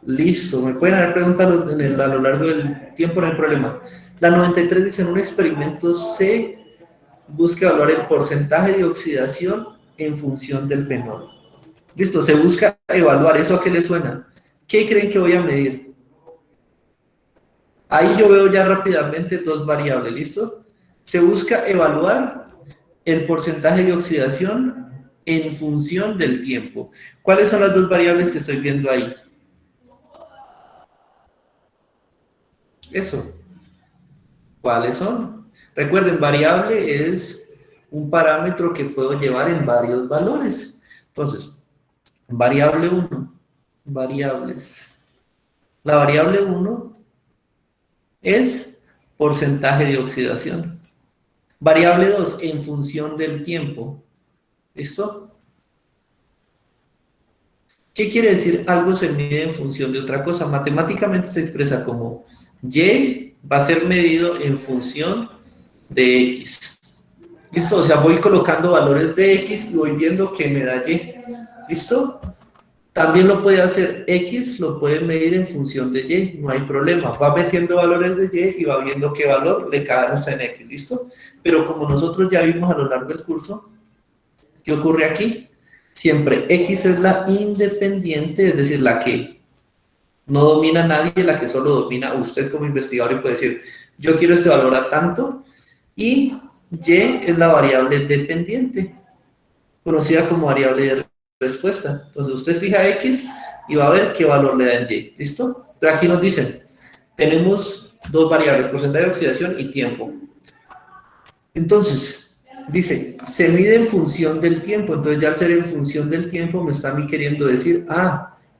Listo, me pueden haber preguntado a lo largo del tiempo, no hay problema. La 93 dice, en un experimento se busca evaluar el porcentaje de oxidación en función del fenol. Listo, se busca evaluar, ¿eso a qué le suena? ¿Qué creen que voy a medir? Ahí yo veo ya rápidamente dos variables, ¿listo? Se busca evaluar el porcentaje de oxidación en función del tiempo. ¿Cuáles son las dos variables que estoy viendo ahí? Eso. ¿Cuáles son? Recuerden, variable es un parámetro que puedo llevar en varios valores. Entonces, variable 1, variables. La variable 1 es porcentaje de oxidación. Variable 2, en función del tiempo. ¿Listo? ¿Qué quiere decir algo se mide en función de otra cosa? Matemáticamente se expresa como Y va a ser medido en función de X. ¿Listo? O sea, voy colocando valores de X y voy viendo qué me da Y. ¿Listo? También lo puede hacer X, lo puede medir en función de Y, no hay problema. Va metiendo valores de Y y va viendo qué valor le caemos en X, ¿listo? Pero como nosotros ya vimos a lo largo del curso, ¿qué ocurre aquí? Siempre X es la independiente, es decir, la que no domina a nadie, la que solo domina a usted como investigador y puede decir, yo quiero este valor a tanto, y Y es la variable dependiente, conocida como variable de respuesta. Entonces usted fija X y va a ver qué valor le da en Y. ¿Listo? Entonces aquí nos dicen, tenemos dos variables, porcentaje de oxidación y tiempo. Entonces, dice, se mide en función del tiempo. Entonces ya al ser en función del tiempo me está a mí queriendo decir,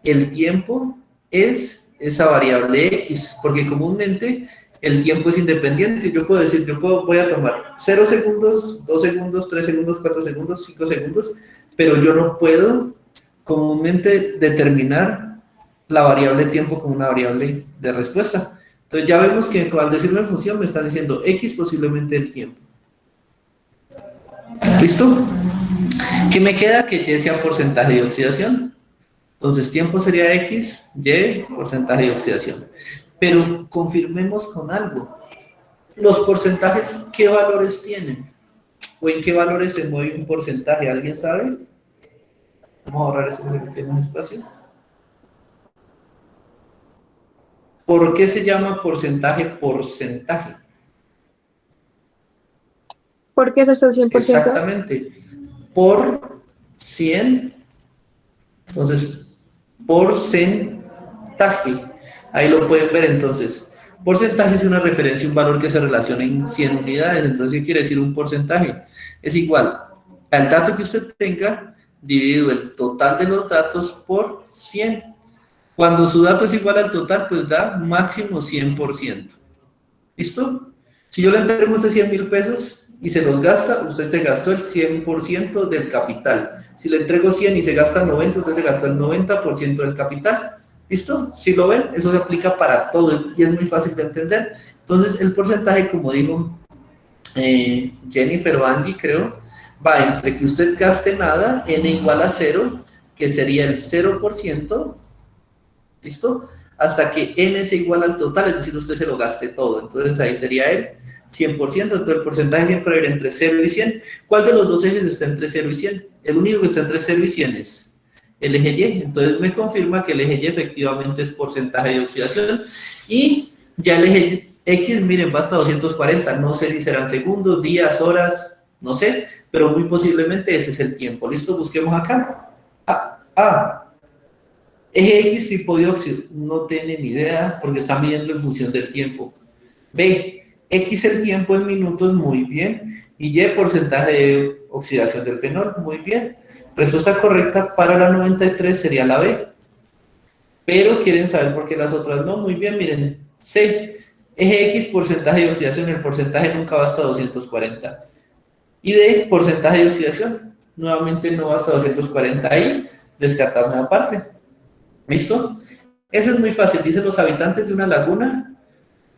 el tiempo es esa variable X, porque comúnmente el tiempo es independiente. Yo puedo decir, voy a tomar 0 segundos, 2 segundos, 3 segundos, 4 segundos, 5 segundos, pero yo no puedo comúnmente determinar la variable tiempo como una variable de respuesta. Entonces ya vemos que al decirlo en función me están diciendo X posiblemente el tiempo. ¿Listo? ¿Qué me queda? Que Y sea porcentaje de oxidación. Entonces tiempo sería X, Y, porcentaje de oxidación. Pero confirmemos con algo. Los porcentajes, ¿qué valores tienen? ¿O en qué valores se mueve un porcentaje? ¿Alguien sabe? Vamos a ahorrar ese pequeño espacio. ¿Por qué se llama porcentaje? ¿Por qué es hasta el 100%? Exactamente. Por 100. Entonces, porcentaje. Ahí lo pueden ver entonces. Porcentaje es una referencia, un valor que se relaciona en 100 unidades. Entonces, ¿qué quiere decir un porcentaje? Es igual al dato que usted tenga dividido el total de los datos por 100. Cuando su dato es igual al total, pues da máximo 100%. ¿Listo? Si yo le entrego usted 100.000 pesos y se los gasta, usted se gastó el 100% del capital. Si le entrego 100 y se gasta 90, usted se gastó el 90% del capital. ¿Listo? Si lo ven, eso se aplica para todo y es muy fácil de entender. Entonces, el porcentaje, como dijo Jennifer o Andy, creo, va entre que usted gaste nada, n igual a 0, que sería el 0%, ¿listo? Hasta que n sea igual al total, es decir, usted se lo gaste todo. Entonces, ahí sería el 100%, entonces el porcentaje siempre va a ir entre 0 y 100. ¿Cuál de los dos ejes está entre 0 y 100? El único que está entre 0 y 100 es el eje Y, entonces me confirma que el eje Y efectivamente es porcentaje de oxidación, y ya el eje X, miren, va hasta 240, no sé si serán segundos, días, horas, no sé, pero muy posiblemente ese es el tiempo. ¿Listo? Busquemos acá. Eje X tipo dióxido, no tiene ni idea porque está midiendo en función del tiempo. B, X el tiempo en minutos, muy bien, y Y porcentaje de oxidación del fenol, muy bien. Respuesta correcta para la 93 sería la B. Pero quieren saber por qué las otras no. Muy bien, miren. C. Eje X, porcentaje de oxidación. El porcentaje nunca va hasta 240. Y D, porcentaje de oxidación. Nuevamente no va hasta 240. Ahí descartamos una parte. ¿Listo? Eso es muy fácil. Dicen los habitantes de una laguna.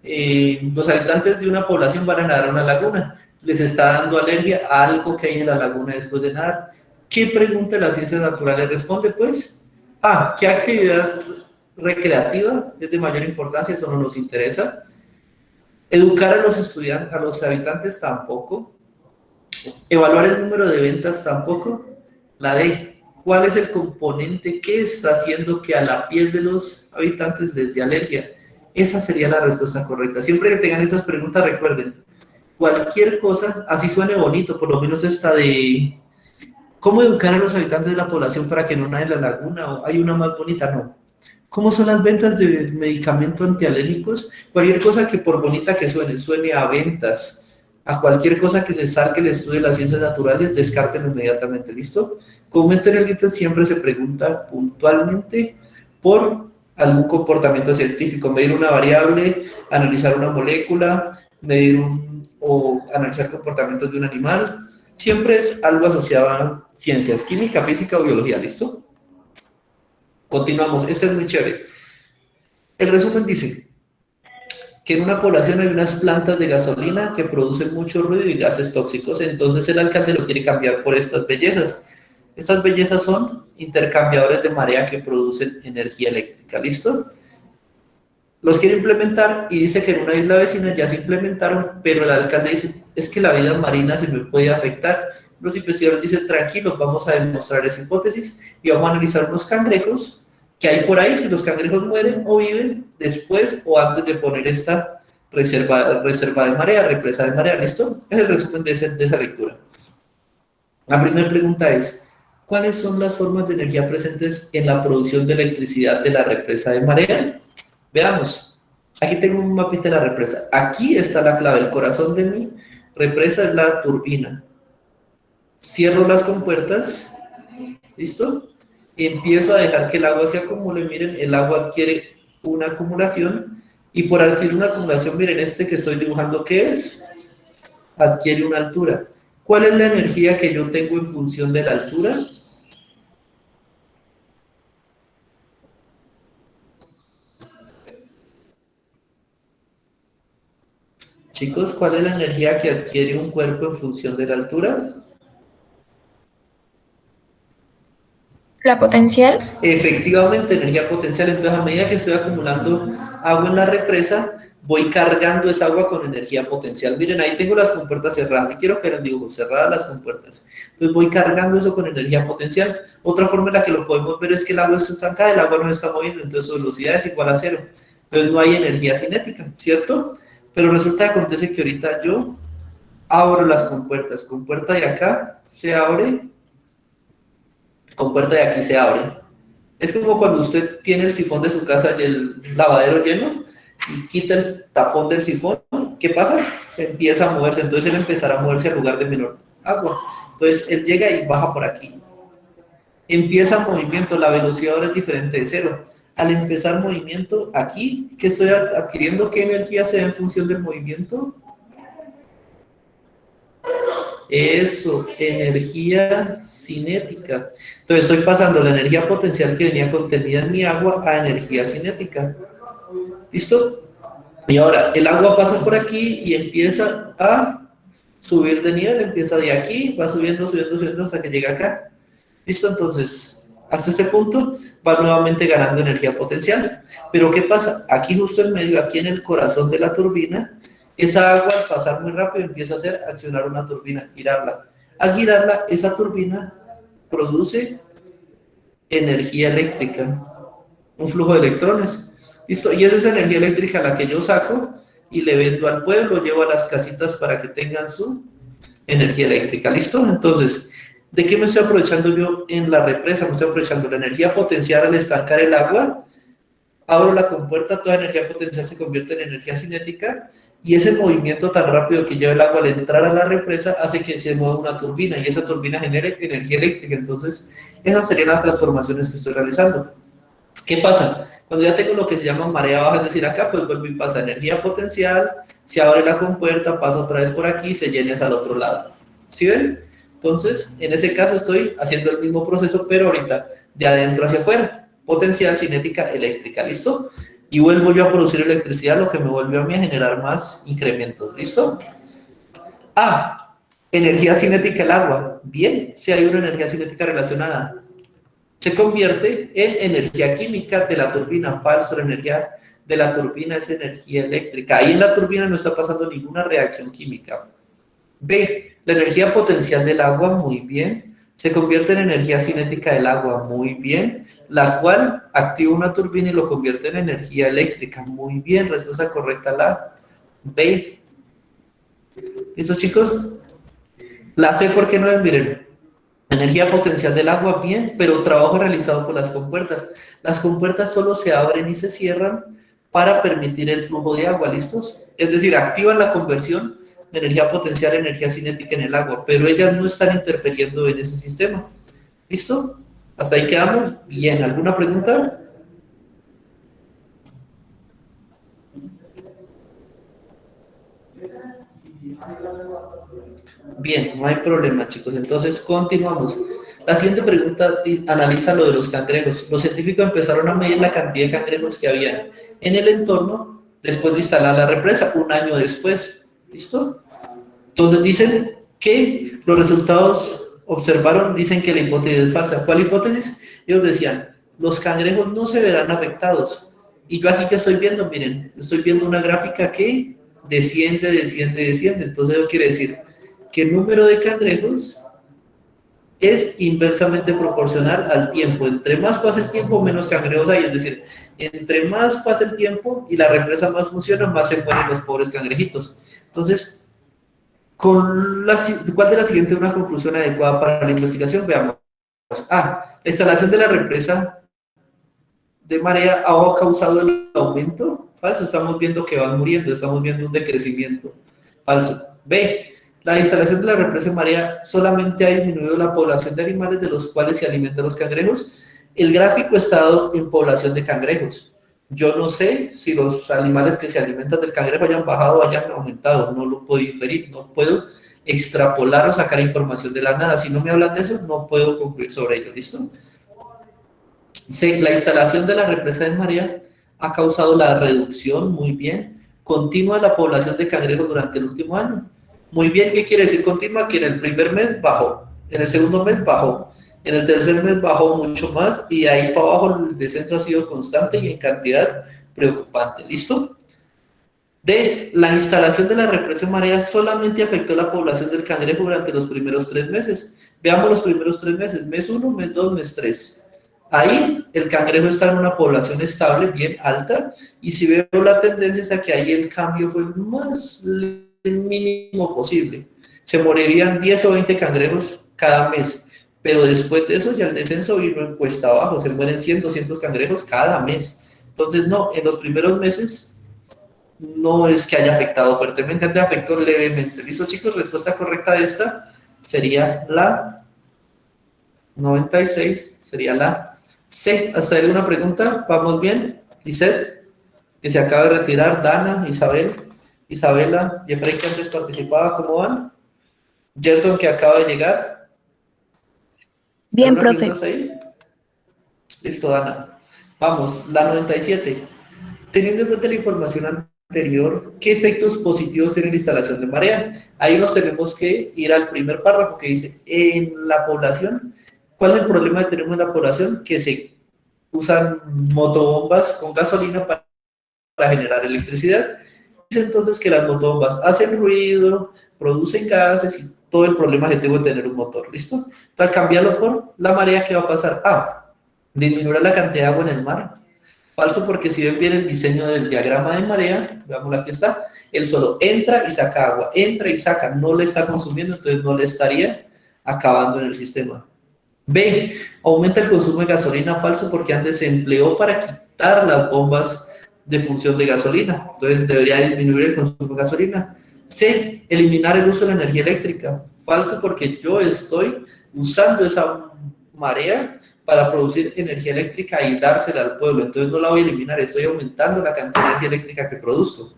Los habitantes de una población van a nadar a una laguna. Les está dando alergia a algo que hay en la laguna después de nadar. ¿Qué pregunta de las ciencias naturales responde? Pues, ¿qué actividad recreativa es de mayor importancia? Eso no nos interesa. Educar a los estudiantes, a los habitantes tampoco. Evaluar el número de ventas tampoco. La D, ¿cuál es el componente que está haciendo que a la piel de los habitantes les dé alergia? Esa sería la respuesta correcta. Siempre que tengan estas preguntas, recuerden, cualquier cosa, así suene bonito, por lo menos esta de ¿cómo educar a los habitantes de la población para que no naden en la laguna? ¿O hay una más bonita? No. ¿Cómo son las ventas de medicamentos antialérgicos? Cualquier cosa que por bonita que suene a ventas, a cualquier cosa que se salga el estudio de las ciencias naturales, descártenlo inmediatamente, ¿listo? Comúnmente en el libro siempre se pregunta puntualmente por algún comportamiento científico, medir una variable, analizar una molécula, o analizar comportamientos de un animal. Siempre es algo asociado a ciencias, química, física o biología, ¿listo? Continuamos, este es muy chévere. El resumen dice que en una población hay unas plantas de gasolina que producen mucho ruido y gases tóxicos, entonces el alcalde lo quiere cambiar por estas bellezas. Estas bellezas son intercambiadores de marea que producen energía eléctrica, ¿listo? Los quiere implementar y dice que en una isla vecina ya se implementaron, pero el alcalde dice, es que la vida marina se me puede afectar. Los investigadores dicen, tranquilos, vamos a demostrar esa hipótesis y vamos a analizar unos cangrejos que hay por ahí, si los cangrejos mueren o viven después o antes de poner esta reserva de marea, represa de marea, ¿listo? Es el resumen de esa lectura. La primera pregunta es, ¿cuáles son las formas de energía presentes en la producción de electricidad de la represa de marea? Veamos, aquí tengo un mapita de la represa. Aquí está la clave, el corazón de mi represa es la turbina. Cierro las compuertas, ¿listo? Empiezo a dejar que el agua se acumule. Miren, el agua adquiere una acumulación y por adquirir una acumulación, miren, este que estoy dibujando, ¿qué es? Adquiere una altura. ¿Cuál es la energía que yo tengo en función de la altura? Chicos, ¿cuál es la energía que adquiere un cuerpo en función de la altura? La potencial. Efectivamente, energía potencial. Entonces, a medida que estoy acumulando agua en la represa, voy cargando esa agua con energía potencial. Miren, ahí tengo las compuertas cerradas. Y quiero que les digo, cerradas las compuertas. Entonces, voy cargando eso con energía potencial. Otra forma en la que lo podemos ver es que el agua está estancada, el agua no se está moviendo, entonces su velocidad es igual a cero. Entonces, no hay energía cinética, ¿cierto? Pero resulta que acontece que ahorita yo abro las compuertas. Compuerta de acá se abre, compuerta de aquí se abre. Es como cuando usted tiene el sifón de su casa y el lavadero lleno y quita el tapón del sifón. ¿Qué pasa? Se empieza a moverse, entonces él empezará a moverse al lugar de menor agua. Entonces él llega y baja por aquí. Empieza movimiento, la velocidad ahora es diferente de cero. Al empezar movimiento, aquí, ¿qué estoy adquiriendo? ¿Qué energía se da en función del movimiento? Eso, energía cinética. Entonces estoy pasando la energía potencial que venía contenida en mi agua a energía cinética. ¿Listo? Y ahora el agua pasa por aquí y empieza a subir de nivel, empieza de aquí, va subiendo, subiendo, subiendo hasta que llega acá. ¿Listo? Entonces, hasta ese punto va nuevamente ganando energía potencial. Pero ¿qué pasa? Aquí justo en medio, aquí en el corazón de la turbina, esa agua al pasar muy rápido empieza a hacer accionar una turbina, girarla. Al girarla, esa turbina produce energía eléctrica, un flujo de electrones. ¿Listo? Y es esa energía eléctrica la que yo saco y le vendo al pueblo, llevo a las casitas para que tengan su energía eléctrica. ¿Listo? Entonces, ¿de qué me estoy aprovechando yo en la represa? Me estoy aprovechando la energía potencial al estancar el agua. Abro la compuerta, toda energía potencial se convierte en energía cinética y ese movimiento tan rápido que lleva el agua al entrar a la represa hace que se mueva una turbina y esa turbina genere energía eléctrica. Entonces, esas serían las transformaciones que estoy realizando. ¿Qué pasa? Cuando ya tengo lo que se llama marea baja, es decir, acá, pues vuelvo y pasa energía potencial, se abre la compuerta, pasa otra vez por aquí y se llena hacia el otro lado. ¿Sí ven? Entonces, en ese caso estoy haciendo el mismo proceso, pero ahorita de adentro hacia afuera. Potencial, cinética, eléctrica, ¿listo? Y vuelvo yo a producir electricidad, lo que me vuelve a mí a generar más incrementos, ¿listo? Energía cinética el agua. Bien, si hay una energía cinética relacionada. Se convierte en energía química de la turbina. Falso, la energía de la turbina es energía eléctrica. Ahí en la turbina no está pasando ninguna reacción química. B, la energía potencial del agua, muy bien. Se convierte en energía cinética del agua, muy bien. La cual activa una turbina y lo convierte en energía eléctrica, muy bien. Respuesta correcta, la B. ¿Listo, chicos? La C, ¿por qué no es? Miren, energía potencial del agua, bien, pero trabajo realizado por las compuertas. Las compuertas solo se abren y se cierran para permitir el flujo de agua, ¿listos? Es decir, activan la conversión de energía potencial a energía cinética en el agua, pero ellas no están interfiriendo en ese sistema. ¿Listo? ¿Hasta ahí quedamos? Bien, ¿alguna pregunta? Bien, no hay problema, chicos. Entonces, continuamos. La siguiente pregunta analiza lo de los cangrejos. Los científicos empezaron a medir la cantidad de cangrejos que había en el entorno después de instalar la represa, un año después. ¿Listo? Entonces dicen que los resultados observaron, dicen que la hipótesis es falsa. ¿Cuál hipótesis? Ellos decían, los cangrejos no se verán afectados. Y yo aquí que estoy viendo, miren, estoy viendo una gráfica que desciende, desciende, desciende. Entonces eso quiere decir que el número de cangrejos es inversamente proporcional al tiempo. Entre más pasa el tiempo, menos cangrejos hay. Es decir, entre más pasa el tiempo y la represa más funciona, más se mueren los pobres cangrejitos. Entonces, ¿cuál de las siguientes es una conclusión adecuada para la investigación? Veamos. La instalación de la represa de marea ha causado el aumento. Falso, estamos viendo que van muriendo, estamos viendo un decrecimiento. Falso. B, la instalación de la represa de marea solamente ha disminuido la población de animales de los cuales se alimentan los cangrejos. El gráfico está dado en población de cangrejos. Yo no sé si los animales que se alimentan del cangrejo hayan bajado o hayan aumentado, no lo puedo inferir, no puedo extrapolar o sacar información de la nada. Si no me hablan de eso, no puedo concluir sobre ello, ¿listo? C, la instalación de la represa de marea ha causado la reducción, muy bien, continua de la población de cangrejos durante el último año. Muy bien, ¿qué quiere decir continua? Que en el primer mes bajó, en el segundo mes bajó, en el tercer mes bajó mucho más y de ahí para abajo el descenso ha sido constante y en cantidad preocupante. ¿Listo? D, la instalación de la represa de marea solamente afectó la población del cangrejo durante los primeros 3 meses. Veamos los primeros 3 meses, mes 1, mes 2, mes 3. Ahí el cangrejo está en una población estable, bien alta, y si veo la tendencia es a que ahí el cambio fue más mínimo posible. Se morirían 10 o 20 cangrejos cada mes. Pero después de eso ya el descenso vino en cuesta abajo, se mueren 100, 200 cangrejos cada mes. Entonces no, en los primeros meses no es que haya afectado fuertemente, antes afectó levemente. ¿Listo, chicos? Respuesta correcta de esta sería la 96, sería la C. ¿Hasta ahí alguna pregunta? ¿Vamos bien? Lisette, que se acaba de retirar, Dana, Isabela, Jeffrey, que antes participaba, ¿cómo van? Gerson, que acaba de llegar. Bien, profe. Ahí? Listo, Dana. Vamos, la 97. Teniendo en cuenta la información anterior, ¿qué efectos positivos tiene la instalación de marea? Ahí nos tenemos que ir al primer párrafo que dice, en la población, ¿cuál es el problema que tenemos en la población? Que se usan motobombas con gasolina para generar electricidad. Dice entonces que las motobombas hacen ruido, producen gases y todo el problema que tengo de tener un motor, ¿listo? Entonces, al cambiarlo por la marea, ¿qué va a pasar? Disminuirá la cantidad de agua en el mar. Falso, porque si ven bien el diseño del diagrama de marea, veámoslo, aquí está, él solo entra y saca agua, entra y saca, no le está consumiendo, entonces no le estaría acabando en el sistema. B, aumenta el consumo de gasolina. Falso, porque antes se empleó para quitar las bombas de función de gasolina, entonces debería disminuir el consumo de gasolina. C, eliminar el uso de la energía eléctrica. Falso, porque yo estoy usando esa marea para producir energía eléctrica y dársela al pueblo, entonces no la voy a eliminar, estoy aumentando la cantidad de energía eléctrica que produzco.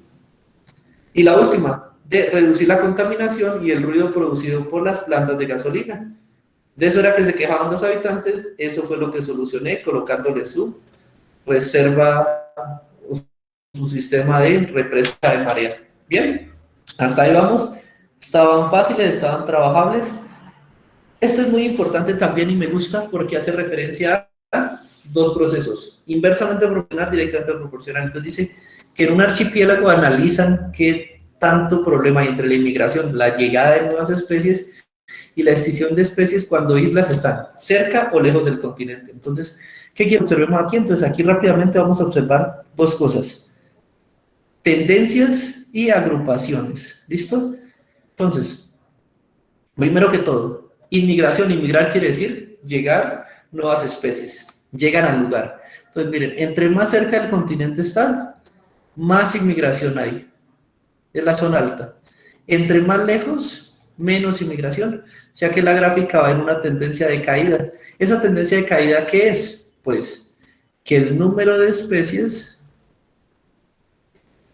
Y la última, de reducir la contaminación y el ruido producido por las plantas de gasolina. De eso era que se quejaban los habitantes, eso fue lo que solucioné colocándole su reserva, su sistema de represa de marea. Bien, hasta ahí vamos. Estaban fáciles, estaban trabajables. Esto es muy importante también y me gusta porque hace referencia a 2 procesos, inversamente proporcional, directamente proporcional. Entonces dice que en un archipiélago analizan qué tanto problema hay entre la inmigración, la llegada de nuevas especies y la extinción de especies cuando islas están cerca o lejos del continente. Entonces, ¿qué quiero que observemos aquí? Entonces aquí rápidamente vamos a observar 2 cosas, tendencias y agrupaciones. ¿Listo? Entonces, primero que todo, inmigración, inmigrar quiere decir llegar nuevas especies, llegan al lugar. Entonces, miren, entre más cerca del continente están, más inmigración hay, es la zona alta. Entre más lejos, menos inmigración, o sea que la gráfica va en una tendencia de caída. ¿Esa tendencia de caída qué es? Pues que el número de especies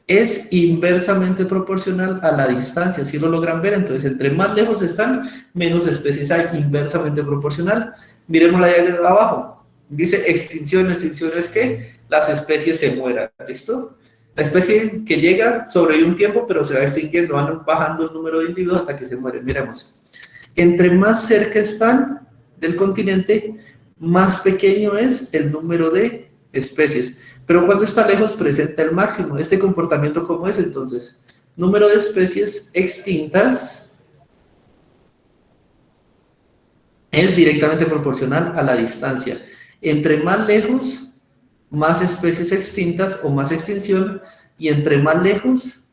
es inversamente proporcional a la distancia, si lo logran ver. Entonces, entre más lejos están, menos especies hay, inversamente proporcional. Miremos la de abajo, dice extinción. Extinción es que las especies se mueran, ¿listo? La especie que llega sobrevive un tiempo, pero se va extinguiendo, van bajando el número de individuos hasta que se mueren. Miremos, entre más cerca están del continente, más pequeño es el número de especies, pero cuando está lejos presenta el máximo. Este comportamiento, ¿cómo es entonces? Número de especies extintas es directamente proporcional a la distancia. Entre más lejos, más especies extintas o más extinción, y entre más lejos,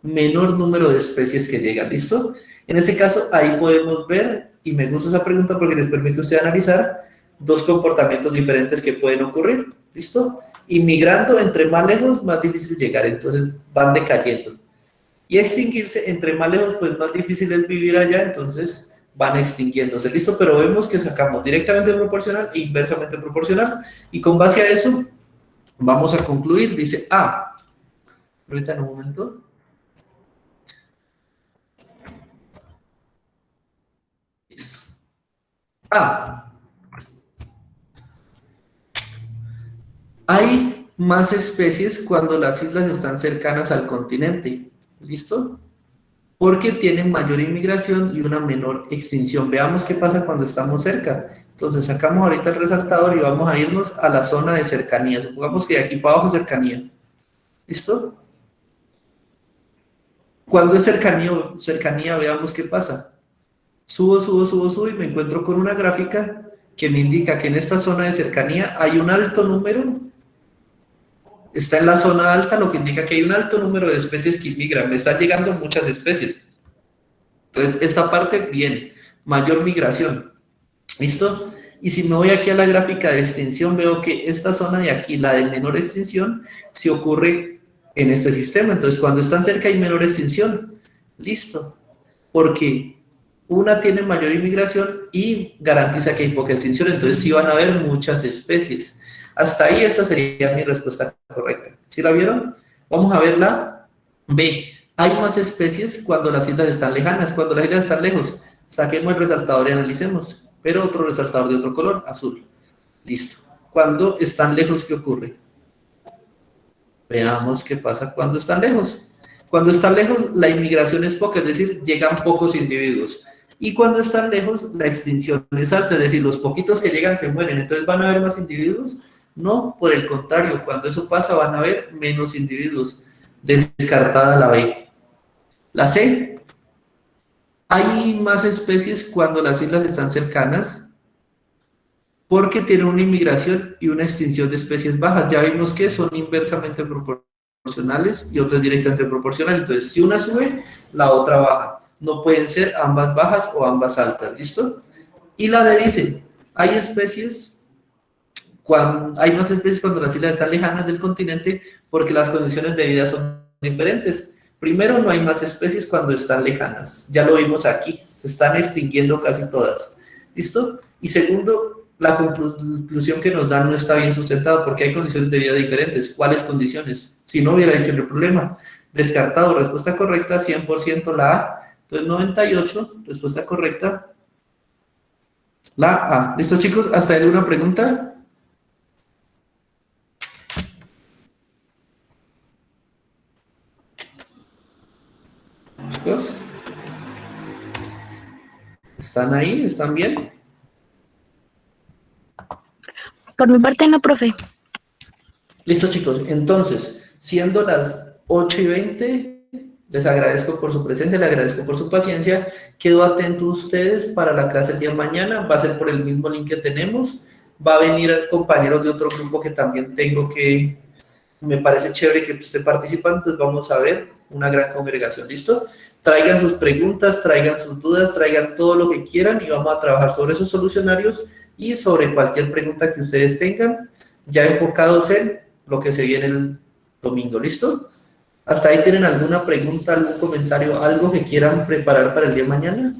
menor número de especies que llegan, ¿listo? En ese caso, ahí podemos ver, y me gusta esa pregunta porque les permite a usted analizar dos comportamientos diferentes que pueden ocurrir, ¿listo? Inmigrando, entre más lejos, más difícil llegar, entonces van decayendo. Y extinguirse, entre más lejos, pues más difícil es vivir allá, entonces van extinguiéndose, ¿listo? Pero vemos que sacamos directamente proporcional e inversamente proporcional, y con base a eso, vamos a concluir. Dice A, ahorita en un momento. Listo. A, hay más especies cuando las islas están cercanas al continente, ¿listo? Porque tienen mayor inmigración y una menor extinción. Veamos qué pasa cuando estamos cerca. Entonces sacamos ahorita el resaltador y vamos a irnos a la zona de cercanía. Supongamos que de aquí para abajo cercanía. ¿Listo? Cuando es cercanía, veamos qué pasa. Subo y me encuentro con una gráfica que me indica que en esta zona de cercanía hay un alto número. Está en la zona alta, lo que indica que hay un alto número de especies que inmigran. Me están llegando muchas especies. Entonces, esta parte, bien, mayor migración. ¿Listo? Y si me voy aquí a la gráfica de extinción, veo que esta zona de aquí, la de menor extinción, se ocurre en este sistema. Entonces, cuando están cerca hay menor extinción. Listo. Porque una tiene mayor inmigración y garantiza que hay poca extinción. Entonces, sí van a haber muchas especies. Hasta ahí esta sería mi respuesta correcta. ¿Sí la vieron? Vamos a ver la B. Hay más especies cuando las islas están lejanas. Cuando las islas están lejos, saquemos el resaltador y analicemos. Pero otro resaltador de otro color, azul. Listo. Cuando están lejos, ¿qué ocurre? Veamos qué pasa cuando están lejos. Cuando están lejos, la inmigración es poca, es decir, llegan pocos individuos. Y cuando están lejos, la extinción es alta, es decir, los poquitos que llegan se mueren. Entonces, ¿van a haber más individuos? No, por el contrario, cuando eso pasa, van a haber menos individuos. Descartada la B. La C. Hay más especies cuando las islas están cercanas, porque tienen una inmigración y una extinción de especies bajas. Ya vimos que son inversamente proporcionales y otras directamente proporcionales. Entonces, si una sube, la otra baja. No pueden ser ambas bajas o ambas altas, ¿listo? Y la D dice, hay más especies cuando las islas están lejanas del continente porque las condiciones de vida son diferentes. Primero, no hay más especies cuando están lejanas. Ya lo vimos aquí, se están extinguiendo casi todas. ¿Listo? Y segundo, la conclusión que nos dan no está bien sustentada porque hay condiciones de vida diferentes. ¿Cuáles condiciones? Si no hubiera hecho el problema. Descartado, respuesta correcta, 100% la A. Entonces, 98, respuesta correcta, la A. ¿Listo, chicos? ¿Hasta ahí una pregunta? ¿Chicos? ¿Están ahí? ¿Están bien? Por mi parte no, profe. Listo, chicos. Entonces, siendo las 8:20, les agradezco por su presencia, les agradezco por su paciencia. Quedo atento a ustedes para la clase el día de mañana. Va a ser por el mismo link que tenemos. Va a venir compañeros de otro grupo que también tengo que me parece chévere que esté participando. Entonces vamos a ver una gran congregación. ¿Listo? Traigan sus preguntas, traigan sus dudas, traigan todo lo que quieran y vamos a trabajar sobre esos solucionarios y sobre cualquier pregunta que ustedes tengan, ya enfocados en lo que se viene el domingo. ¿Listo? ¿Hasta ahí tienen alguna pregunta, algún comentario, algo que quieran preparar para el día de mañana?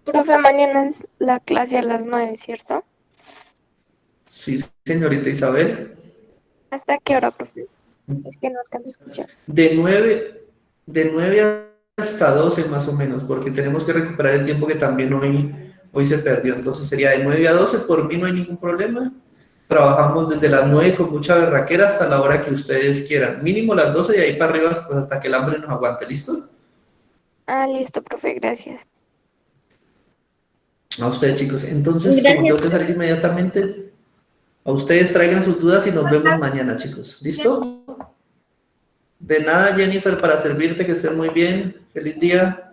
Profe, mañana es la clase a las 9, ¿cierto? Sí, señorita Isabel. ¿Hasta qué hora, profe? Es que no alcanzo a escuchar. De nueve hasta 12 más o menos, porque tenemos que recuperar el tiempo que también hoy se perdió. Entonces sería de 9 a 12, por mí no hay ningún problema. Trabajamos desde las 9 con mucha berraquera hasta la hora que ustedes quieran. Mínimo las 12 y ahí para arriba pues hasta que el hambre nos aguante. ¿Listo? Ah, listo, profe, gracias. A ustedes, chicos. Entonces, como Gracias. tengo que salir inmediatamente, a ustedes traigan sus dudas y nos vemos mañana, chicos. ¿Listo? De nada, Jennifer, para servirte, que estén muy bien. Feliz día.